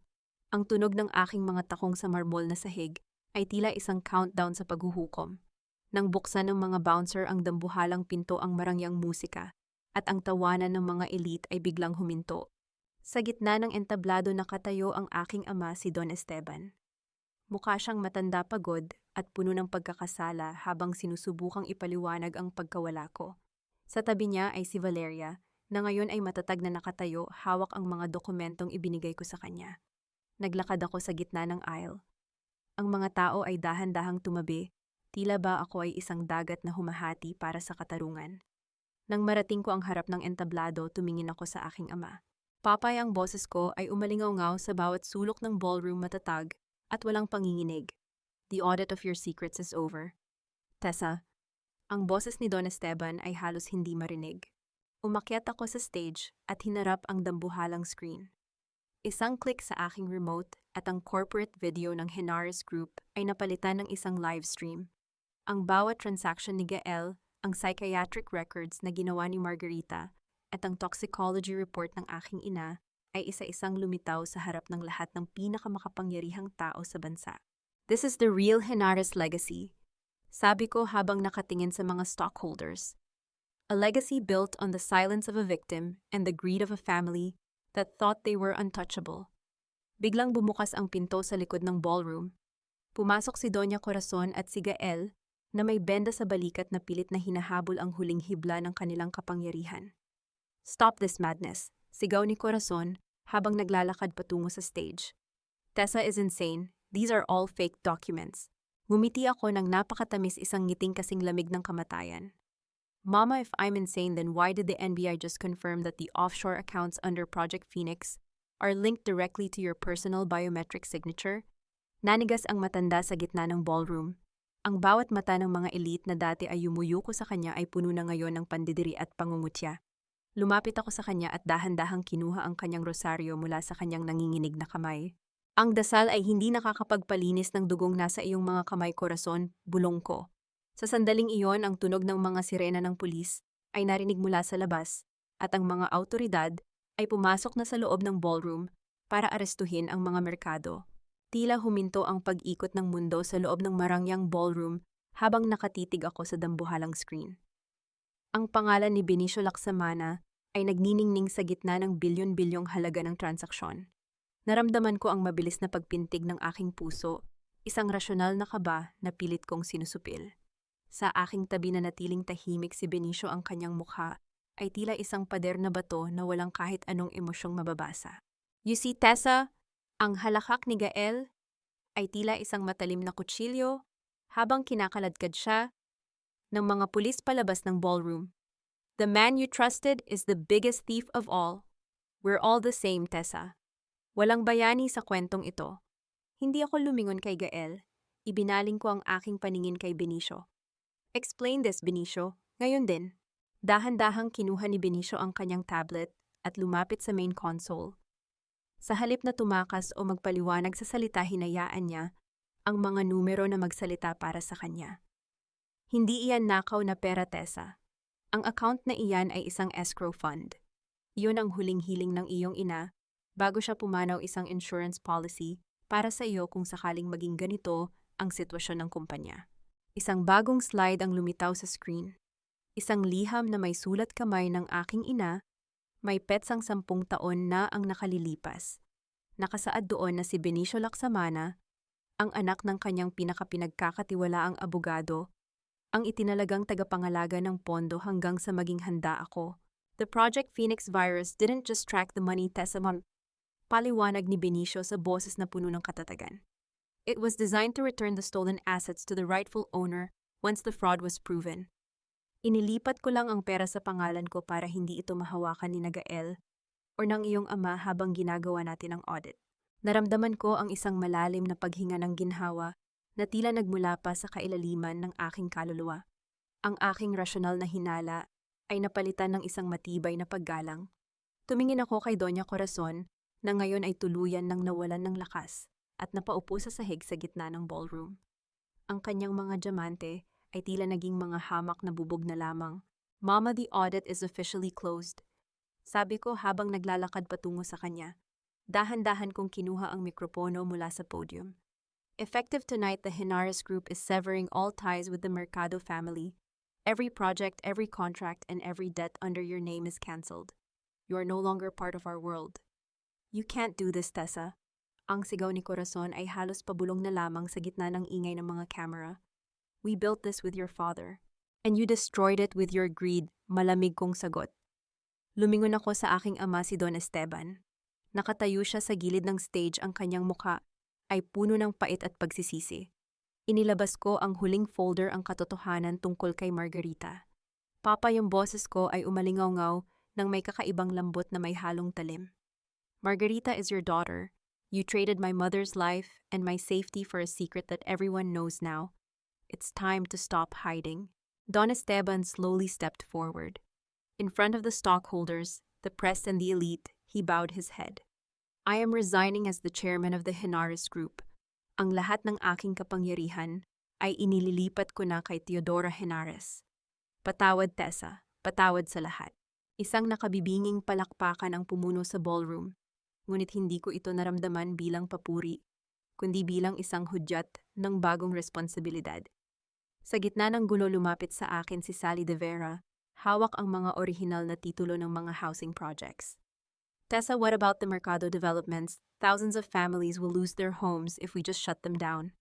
Ang tunog ng aking mga takong sa marmol na sahig ay tila isang countdown sa paghuhukom. Nang buksan ng mga bouncer ang dambuhalang pinto, ang marangyang musika, at ang tawanan ng mga elite ay biglang huminto. Sa gitna ng entablado nakatayo ang aking ama, si Don Esteban. Mukha siyang matanda, pagod, at puno ng pagkakasala habang sinusubukang ipaliwanag ang pagkawala ko. Sa tabi niya ay si Valeria, na ngayon ay matatag na nakatayo, hawak ang mga dokumentong ibinigay ko sa kanya. Naglakad ako sa gitna ng aisle. Ang mga tao ay dahan-dahang tumabi, tila ba ako ay isang dagat na humahati para sa katarungan. Nang marating ko ang harap ng entablado, tumingin ako sa aking ama. Papay, ang boses ko ay umalingaw-ngaw sa bawat sulok ng ballroom, matatag at walang panginginig. The audit of your secrets is over. Tessa, ang boses ni Don Esteban ay halos hindi marinig. Umakyat ako sa stage at hinarap ang dambuhalang screen. Isang click sa aking remote at ang corporate video ng Henares Group ay napalitan ng isang live stream. Ang bawat transaction ni Gael, ang psychiatric records na ginawa ni Margarita, at ang toxicology report ng aking ina ay isa-isang lumitaw sa harap ng lahat ng pinakamakapangyarihang tao sa bansa. This is the real Henares legacy, sabi ko habang nakatingin sa mga stockholders. A legacy built on the silence of a victim and the greed of a family that thought they were untouchable. Biglang bumukas ang pinto sa likod ng ballroom. Pumasok si Doña Corazon at si Gael na may benda sa balikat na pilit na hinahabol ang huling hibla ng kanilang kapangyarihan. Stop this madness, sigaw ni Corazon habang naglalakad patungo sa stage. Tessa is insane. These are all fake documents. Ngumiti ako ng napakatamis, isang ngiting kasing lamig ng kamatayan. Mama, if I'm insane, then why did the NBI just confirm that the offshore accounts under Project Phoenix are linked directly to your personal biometric signature? Nanigas ang matanda sa gitna ng ballroom. Ang bawat mata ng mga elite na dati ay yumuyuko sa kanya ay puno na ngayon ng pandidiri at pangungutya. Lumapit ako sa kanya at dahan-dahang kinuha ang kanyang rosaryo mula sa kanyang nanginginig na kamay. Ang dasal ay hindi nakakapagpalinis ng dugong nasa iyong mga kamay, Corazon, bulong ko. Sa sandaling iyon, ang tunog ng mga sirena ng pulis ay narinig mula sa labas at ang mga awtoridad ay pumasok na sa loob ng ballroom para arestuhin ang mga merkado. Tila huminto ang pag-ikot ng mundo sa loob ng marangyang ballroom habang nakatitig ako sa dambuhalang screen. Ang pangalan ni Benicio Lacsamana ay nagniningning sa gitna ng bilyon-bilyong halaga ng transaksyon. Naramdaman ko ang mabilis na pagpintig ng aking puso, isang rasyonal na kaba na pilit kong sinusupil. Sa aking tabi na natiling tahimik si Benicio, ang kanyang mukha ay tila isang pader na bato na walang kahit anong emosyong mababasa. You see, Tessa, ang halakak ni Gael ay tila isang matalim na kutsilyo habang kinakaladkad siya ng mga pulis palabas ng ballroom. The man you trusted is the biggest thief of all. We're all the same, Tessa. Walang bayani sa kwentong ito. Hindi ako lumingon kay Gael. Ibinaling ko ang aking paningin kay Benicio. Explain this, Benicio. Ngayon din. Dahan-dahang kinuha ni Benicio ang kanyang tablet at lumapit sa main console. Sa halip na tumakas o magpaliwanag sa salita, hinayaan niya ang mga numero na magsalita para sa kanya. Hindi iyan nakaw na pera, Tessa. Ang account na iyan ay isang escrow fund. Iyon ang huling hiling ng iyong ina bago siya pumanaw isang insurance policy para sa iyo kung sakaling maging ganito ang sitwasyon ng kumpanya. Isang bagong slide ang lumitaw sa screen. Isang liham na may sulat kamay ng aking ina, may petsang 10 taon na ang nakalilipas. Nakasaad doon na si Benicio Lacsamana, ang anak ng kanyang pinakapinagkakatiwalaang abogado, ang itinalagang tagapangalaga ng pondo hanggang sa maging handa ako. The Project Phoenix virus didn't just track the money, Tessa. Paliwanag ni Benicio sa boses na puno ng katatagan. It was designed to return the stolen assets to the rightful owner once the fraud was proven. Inilipat ko lang ang pera sa pangalan ko para hindi ito mahawakan ni Gael o ng iyong ama habang ginagawa natin ang audit. Naramdaman ko ang isang malalim na paghinga ng ginhawa na tila nagmula pa sa kailaliman ng aking kaluluwa. Ang aking rasyonal na hinala ay napalitan ng isang matibay na paggalang. Tumingin ako kay Doña Corazon na ngayon ay tuluyan ng nawalan ng lakas at napaupo sa sahig sa gitna ng ballroom. Ang kanyang mga diamante ay tila naging mga hamak na bubog na lamang. "Mama, the audit is officially closed." Sabi ko habang naglalakad patungo sa kanya. Dahan-dahan kong kinuha ang mikropono mula sa podium. "Effective tonight, the Henares Group is severing all ties with the Mercado family. Every project, every contract, and every debt under your name is cancelled. You are no longer part of our world." "You can't do this, Tessa." Ang sigaw ni Corazon ay halos pabulong na lamang sa gitna ng ingay ng mga kamera. "We built this with your father, and you destroyed it with your greed," malamig kong sagot. Lumingon ako sa aking ama si Don Esteban. Nakatayo siya sa gilid ng stage, ang kanyang muka ay puno ng pait at pagsisisi. Inilabas ko ang huling folder, ang katotohanan tungkol kay Margarita. "Papa," yung boses ko ay umalingaw-ngaw ng may kakaibang lambot na may halong talim. "Margarita is your daughter. You traded my mother's life and my safety for a secret that everyone knows now. It's time to stop hiding." Don Esteban slowly stepped forward. In front of the stockholders, the press, and the elite, he bowed his head. "I am resigning as the chairman of the Henares Group. Ang lahat ng aking kapangyarihan ay inililipat ko na kay Teodora Henares. Patawad, Tessa. Patawad sa lahat." Isang nakabibinging palakpakan ang pumuno sa ballroom. Ngunit hindi ko ito naramdaman bilang papuri, kundi bilang isang hudyat ng bagong responsibilidad. Sa gitna ng gulo, lumapit sa akin si Sally De Vera, hawak ang mga orihinal na titulo ng mga housing projects. "Tessa, what about the Mercado developments? Thousands of families will lose their homes if we just shut them down."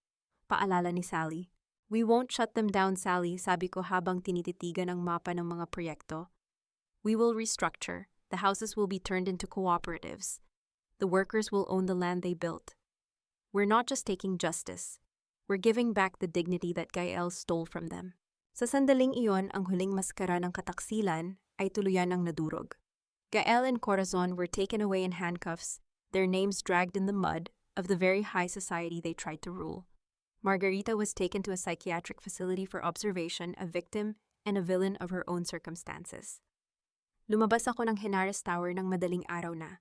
Paalala ni Sally. "We won't shut them down, Sally," sabi ko habang tinititigan ang mapa ng mga proyekto. "We will restructure. The houses will be turned into cooperatives. The workers will own the land they built. We're not just taking justice. We're giving back the dignity that Gael stole from them." Sa sandaling iyon, ang huling maskara ng kataksilan ay tuluyan ng nadurog. Gael and Corazon were taken away in handcuffs, their names dragged in the mud of the very high society they tried to rule. Margarita was taken to a psychiatric facility for observation, a victim and a villain of her own circumstances. Lumabas ako ng Henares Tower ng madaling araw na.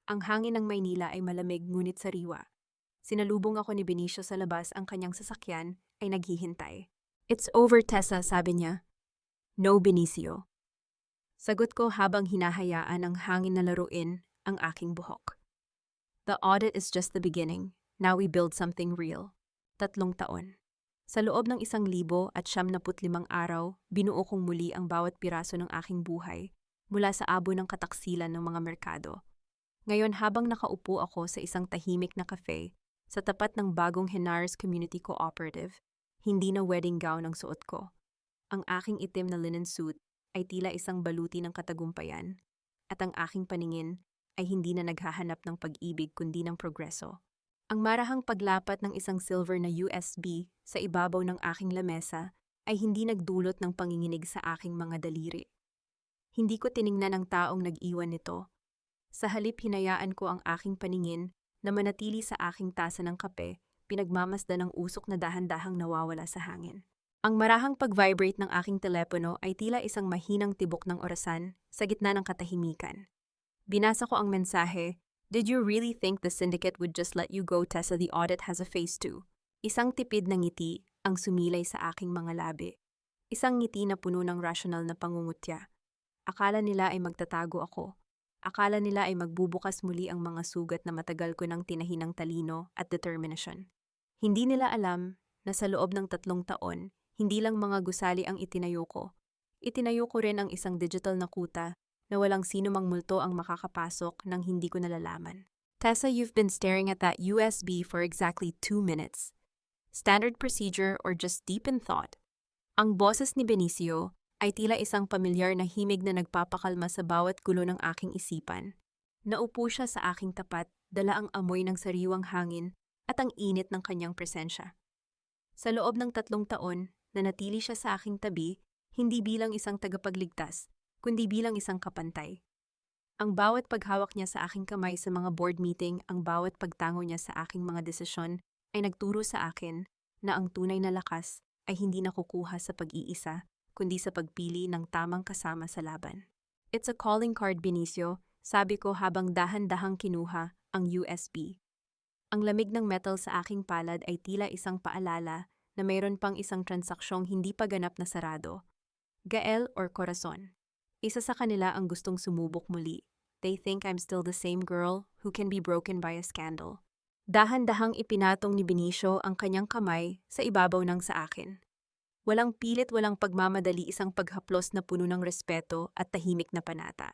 Ang hangin ng Maynila ay malamig ngunit sariwa. Sinalubong ako ni Benicio sa labas, ang kanyang sasakyan ay naghihintay. "It's over, Tessa," sabi niya. "No, Benicio." Sagot ko habang hinahayaan ang hangin na laruin ang aking buhok. "The audit is just the beginning. Now we build something real." 3 taon. Sa loob ng 1,075 araw, binuo kong muli ang bawat piraso ng aking buhay mula sa abo ng kataksilan ng mga merkado. Ngayon, habang nakaupo ako sa isang tahimik na cafe sa tapat ng bagong Henares Community Cooperative, hindi na wedding gown ang suot ko. Ang aking itim na linen suit ay tila isang baluti ng katagumpayan, at ang aking paningin ay hindi na naghahanap ng pag-ibig kundi ng progreso. Ang marahang paglapat ng isang silver na USB sa ibabaw ng aking lamesa ay hindi nagdulot ng panginginig sa aking mga daliri. Hindi ko tiningnan ang taong nag-iwan nito. Sa halip, hinayaan ko ang aking paningin na manatili sa aking tasa ng kape, pinagmamasdan ng usok na dahan-dahang nawawala sa hangin. Ang marahang pag-vibrate ng aking telepono ay tila isang mahinang tibok ng orasan sa gitna ng katahimikan. Binasa ko ang mensahe, "Did you really think the syndicate would just let you go, Tessa? The audit has a phase 2. Isang tipid na ngiti ang sumilay sa aking mga labi. Isang ngiti na puno ng rasyonal na pangungutya. Akala nila ay magtatago ako. Akala nila ay magbubukas muli ang mga sugat na matagal ko nang tinahinang talino at determination. Hindi nila alam na sa loob ng 3 taon, hindi lang mga gusali ang itinayo ko. Itinayo ko rin ang isang digital na kuta na walang sino mang multo ang makakapasok nang hindi ko nalalaman. "Tessa, you've been staring at that USB for exactly 2 minutes. Standard procedure or just deep in thought?" Ang boses ni Benicio ay tila isang pamilyar na himig na nagpapakalma sa bawat gulo ng aking isipan. Naupo siya sa aking tapat, dala ang amoy ng sariwang hangin at ang init ng kanyang presensya. Sa loob ng 3 taon, nanatili siya sa aking tabi, hindi bilang isang tagapagligtas, kundi bilang isang kapantay. Ang bawat paghawak niya sa aking kamay sa mga board meeting, ang bawat pagtango niya sa aking mga desisyon ay nagturo sa akin na ang tunay na lakas ay hindi nakukuha sa pag-iisa, kundi sa pagpili ng tamang kasama sa laban. It's a calling card, Benicio, sabi ko habang dahan-dahang kinuha ang USB. Ang lamig ng metal sa aking palad ay tila isang paalala na mayroon pang isang transaksyong hindi pa ganap na sarado. Gael or Corazon. Isa sa kanila ang gustong sumubok muli. They think I'm still the same girl who can be broken by a scandal. Dahan-dahang ipinatong ni Benicio ang kanyang kamay sa ibabaw ng sa akin. Walang pilit, walang pagmamadali, isang paghaplos na puno ng respeto at tahimik na panata.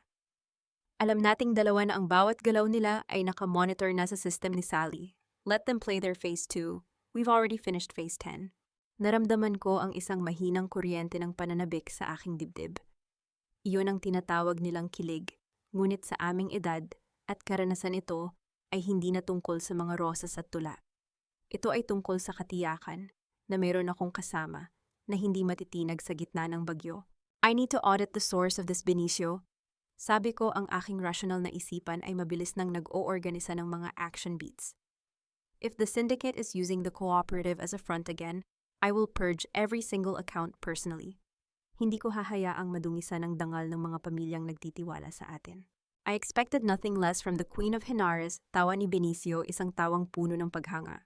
Alam nating dalawa na ang bawat galaw nila ay nakamonitor na sa system ni Sally. Let them play their phase 2. We've already finished phase 10. Naramdaman ko ang isang mahinang kuryente ng pananabik sa aking dibdib. Iyon ang tinatawag nilang kilig, ngunit sa aming edad at karanasan ito ay hindi na tungkol sa mga rosas at tula. Ito ay tungkol sa katiyakan na mayroon akong kasama na hindi matitinag sa gitna ng bagyo. I need to audit the source of this, Benicio. Sabi ko, ang aking rational na isipan ay mabilis nang nag-oorganisa ng mga action beats. If the syndicate is using the cooperative as a front again, I will purge every single account personally. Hindi ko hahayaang madungisan ang dangal ng mga pamilyang nagtitiwala sa atin. I expected nothing less from the Queen of Henares, tawa ni Benicio, isang tawang puno ng paghanga.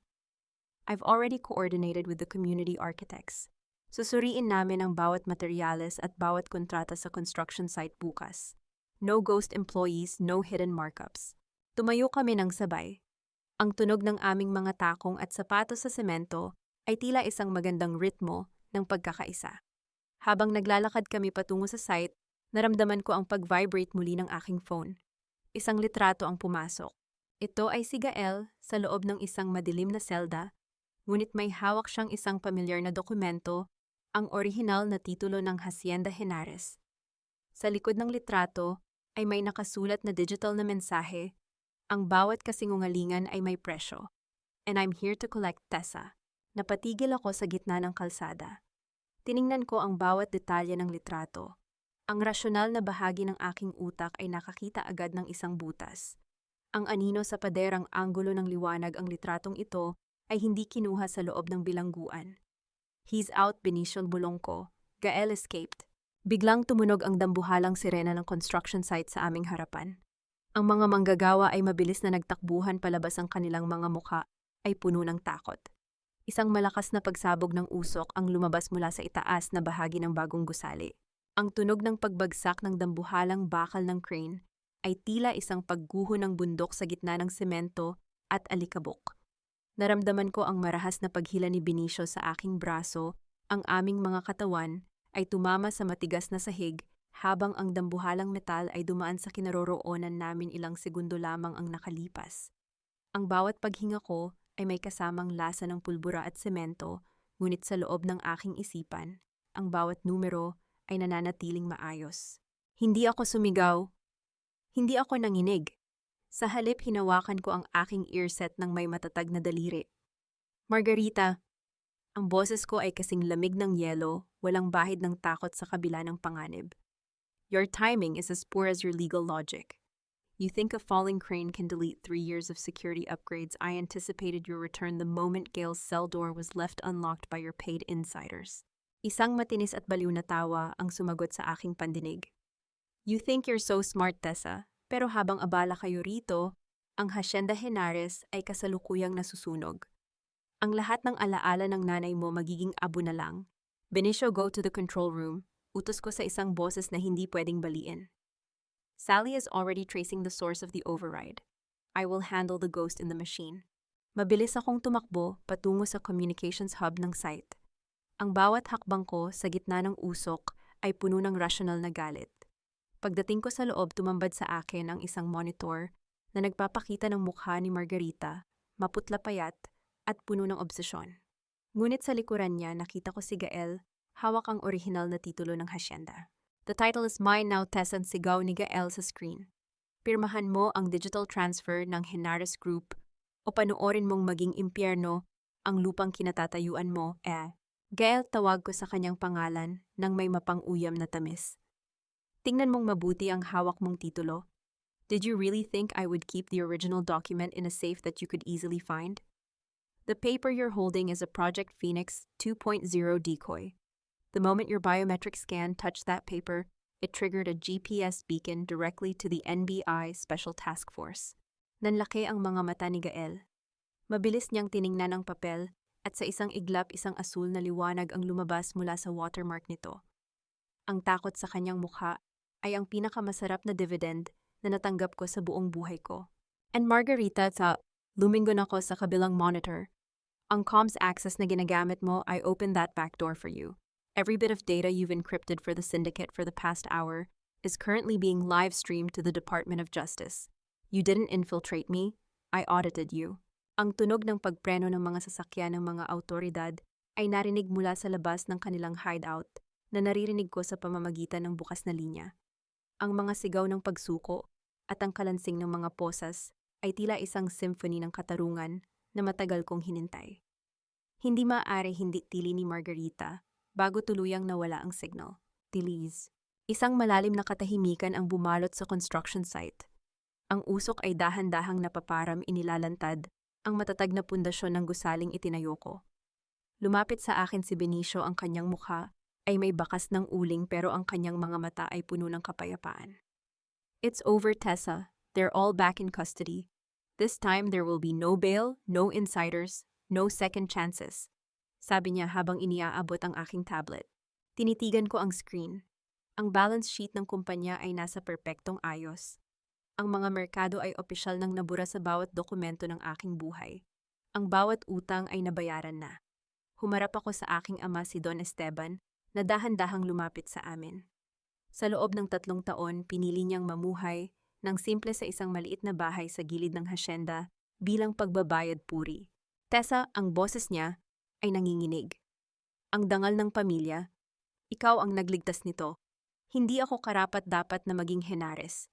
I've already coordinated with the community architects. Susuriin namin ang bawat materyales at bawat kontrata sa construction site bukas. No ghost employees, no hidden markups. Tumayo kami ng sabay. Ang tunog ng aming mga takong at sapatos sa semento ay tila isang magandang ritmo ng pagkakaisa. Habang naglalakad kami patungo sa site, naramdaman ko ang pag-vibrate muli ng aking phone. Isang litrato ang pumasok. Ito ay si Gael sa loob ng isang madilim na selda, ngunit may hawak siyang isang pamilyar na dokumento, ang orihinal na titulo ng Hacienda Henares. Sa likod ng litrato ay may nakasulat na digital na mensahe, ang bawat kasinungalingan ay may presyo. And I'm here to collect, Tessa. Napatigil ako sa gitna ng kalsada. Tiningnan ko ang bawat detalye ng litrato. Ang rasyonal na bahagi ng aking utak ay nakakita agad ng isang butas. Ang anino sa paderang anggulo ng liwanag, ang litratong ito ay hindi kinuha sa loob ng bilangguan. He's out, Benicio, bulong ko. Gael escaped. Biglang tumunog ang dambuhalang sirena ng construction site sa aming harapan. Ang mga manggagawa ay mabilis na nagtakbuhan palabas, ang kanilang mga mukha ay puno ng takot. Isang malakas na pagsabog ng usok ang lumabas mula sa itaas na bahagi ng bagong gusali. Ang tunog ng pagbagsak ng dambuhalang bakal ng crane ay tila isang pagguho ng bundok sa gitna ng semento at alikabok. Naramdaman ko ang marahas na paghila ni Benicio sa aking braso, ang aming mga katawan ay tumama sa matigas na sahig habang ang dambuhalang metal ay dumaan sa kinaroroonan namin. Ilang segundo lamang ang nakalipas. Ang bawat paghinga ko ay may kasamang lasa ng pulbura at semento, ngunit sa loob ng aking isipan, ang bawat numero ay nananatiling maayos. Hindi ako sumigaw. Hindi ako nanginig. Sa halip, hinawakan ko ang aking earset ng may matatag na daliri. Margarita. Ang boses ko ay kasing lamig ng yelo, walang bahid ng takot sa kabila ng panganib. Your timing is as poor as your legal logic. You think a falling crane can delete 3 years of security upgrades. I anticipated your return the moment Gail's cell door was left unlocked by your paid insiders. Isang matinis at baliw na tawa ang sumagot sa aking pandinig. You think you're so smart, Tessa, pero habang abala kayo rito, ang Hacienda Henares ay kasalukuyang nasusunog. Ang lahat ng alaala ng nanay mo magiging abo na lang. Benicio, go to the control room. Utos ko sa isang boses na hindi pwedeng baliin. Sally is already tracing the source of the override. I will handle the ghost in the machine. Mabilis akong tumakbo patungo sa communications hub ng site. Ang bawat hakbang ko sa gitna ng usok ay puno ng rasyonal na galit. Pagdating ko sa loob, tumambad sa akin ang isang monitor na nagpapakita ng mukha ni Margarita, maputla payat at puno ng obsesyon. Ngunit sa likuran niya nakita ko si Gael, hawak ang orihinal na titulo ng hacienda. The title is mine now, Tessa, ang sigaw ni Gael sa screen. Pirmahan mo ang digital transfer ng Henares Group o panoorin mong maging impyerno ang lupang kinatatayuan mo, Gael, tawag ko sa kanyang pangalan nang may mapang-uyam na tamis. Tingnan mong mabuti ang hawak mong titulo. Did you really think I would keep the original document in a safe that you could easily find? The paper you're holding is a Project Phoenix 2.0 decoy. The moment your biometric scan touched that paper, it triggered a GPS beacon directly to the NBI Special Task Force. Nanlaki ang mga mata ni Gael. Mabilis niyang tiningnan ang papel at sa isang iglap isang asul na liwanag ang lumabas mula sa watermark nito. Ang takot sa kanyang mukha ay ang pinakamasarap na dividend na natanggap ko sa buong buhay ko. And Margarita, lumingon ako sa kabilang monitor. Ang comms access na ginagamit mo, I opened that back door for you. Every bit of data you've encrypted for the syndicate for the past hour is currently being live-streamed to the Department of Justice. You didn't infiltrate me, I audited you. Ang tunog ng pagpreno ng mga sasakyan ng mga autoridad ay narinig mula sa labas ng kanilang hideout na naririnig ko sa pamamagitan ng bukas na linya. Ang mga sigaw ng pagsuko at ang kalansing ng mga posas ay tila isang symphony ng katarungan na matagal kong hinintay. Hindi maaari hindi tili ni Margarita bago tuluyang nawala ang signal. Tilis. Isang malalim na katahimikan ang bumalot sa construction site. Ang usok ay dahan-dahang napaparam inilalantad ang matatag na pundasyon ng gusaling itinayo ko. Lumapit sa akin si Benicio, ang kanyang mukha ay may bakas ng uling pero ang kanyang mga mata ay puno ng kapayapaan. It's over, Tessa. They're all back in custody. This time there will be no bail, no insiders, no second chances. Sabi niya habang iniaabot ang aking tablet. Tinitigan ko ang screen. Ang balance sheet ng kumpanya ay nasa perpektong ayos. Ang mga merkado ay opisyal nang nabura sa bawat dokumento ng aking buhay. Ang bawat utang ay nabayaran na. Humarap ako sa aking ama, si Don Esteban, na dahan-dahang lumapit sa amin. Sa loob ng 3 taon, pinili niyang mamuhay ng simple sa isang maliit na bahay sa gilid ng hasyenda bilang pagbabayad puri. Tessa, ang boses niya ay nanginginig. Ang dangal ng pamilya, ikaw ang nagligtas nito. Hindi ako karapat-dapat na maging Henares.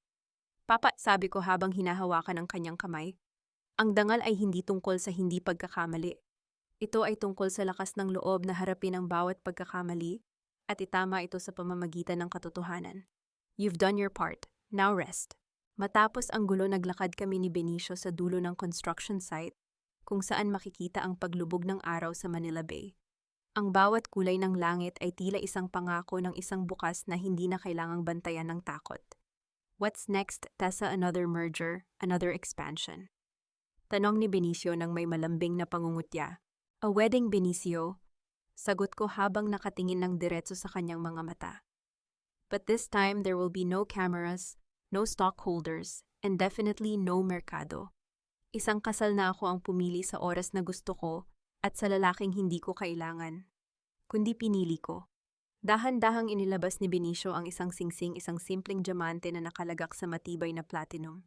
Papa, sabi ko habang hinahawakan ang kanyang kamay. Ang dangal ay hindi tungkol sa hindi pagkakamali. Ito ay tungkol sa lakas ng loob na harapin ang bawat pagkakamali at itama ito sa pamamagitan ng katotohanan. You've done your part. Now rest. Matapos ang gulo, naglakad kami ni Benicio sa dulo ng construction site kung saan makikita ang paglubog ng araw sa Manila Bay. Ang bawat kulay ng langit ay tila isang pangako ng isang bukas na hindi na kailangang bantayan ng takot. What's next, Tessa? Another merger, another expansion? Tanong ni Benicio nang may malambing na pangungutya. A wedding, Benicio? Sagot ko habang nakatingin ng diretso sa kanyang mga mata. But this time there will be no cameras, no stockholders, and definitely no merkado. Isang kasal na ako ang pumili sa oras na gusto ko at sa lalaking hindi ko kailangan, kundi pinili ko. Dahan-dahang inilabas ni Benicio ang isang singsing, isang simpleng diamante na nakalagak sa matibay na platinum.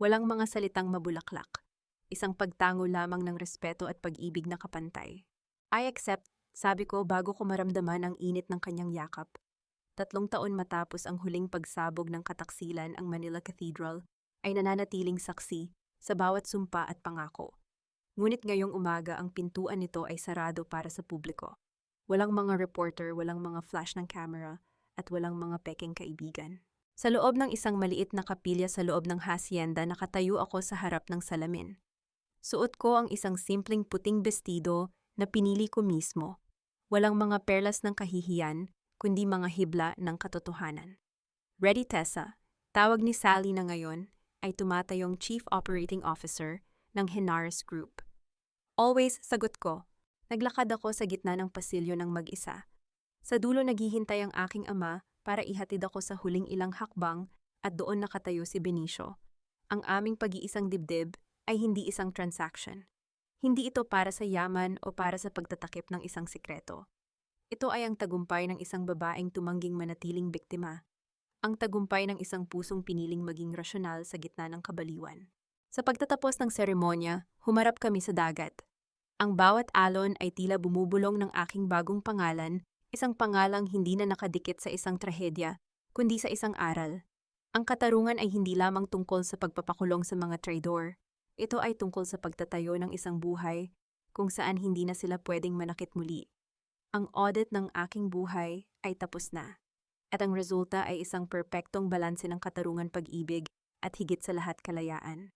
Walang mga salitang mabulaklak. Isang pagtango lamang ng respeto at pag-ibig na kapantay. I accept, sabi ko bago ko maramdaman ang init ng kanyang yakap. 3 taon matapos ang huling pagsabog ng kataksilan, ang Manila Cathedral ay nananatiling saksi sa bawat sumpa at pangako. Ngunit ngayong umaga ang pintuan nito ay sarado para sa publiko. Walang mga reporter, walang mga flash ng camera, at walang mga peking kaibigan. Sa loob ng isang maliit na kapilya sa loob ng hacienda, nakatayo ako sa harap ng salamin. Suot ko ang isang simpleng puting bestido na pinili ko mismo. Walang mga perlas ng kahihiyan, kundi mga hibla ng katotohanan. Ready, Tessa? Tawag ni Sally na ngayon ay tumatayong Chief Operating Officer ng Henares Group. Always, sagot ko. Naglakad ako sa gitna ng pasilyo ng mag-isa. Sa dulo naghihintay ang aking ama para ihatid ako sa huling ilang hakbang at doon nakatayo si Benicio. Ang aming pag-iisang dibdib ay hindi isang transaction. Hindi ito para sa yaman o para sa pagtatakip ng isang sikreto. Ito ay ang tagumpay ng isang babaeng tumangging manatiling biktima. Ang tagumpay ng isang pusong piniling maging rasyonal sa gitna ng kabaliwan. Sa pagtatapos ng seremonya, humarap kami sa dagat. Ang bawat alon ay tila bumubulong ng aking bagong pangalan, isang pangalang hindi na nakadikit sa isang trahedya, kundi sa isang aral. Ang katarungan ay hindi lamang tungkol sa pagpapakulong sa mga traidor. Ito ay tungkol sa pagtatayo ng isang buhay kung saan hindi na sila pwedeng manakit muli. Ang audit ng aking buhay ay tapos na. At ang resulta ay isang perpektong balanse ng katarungan, pag-ibig, at higit sa lahat kalayaan.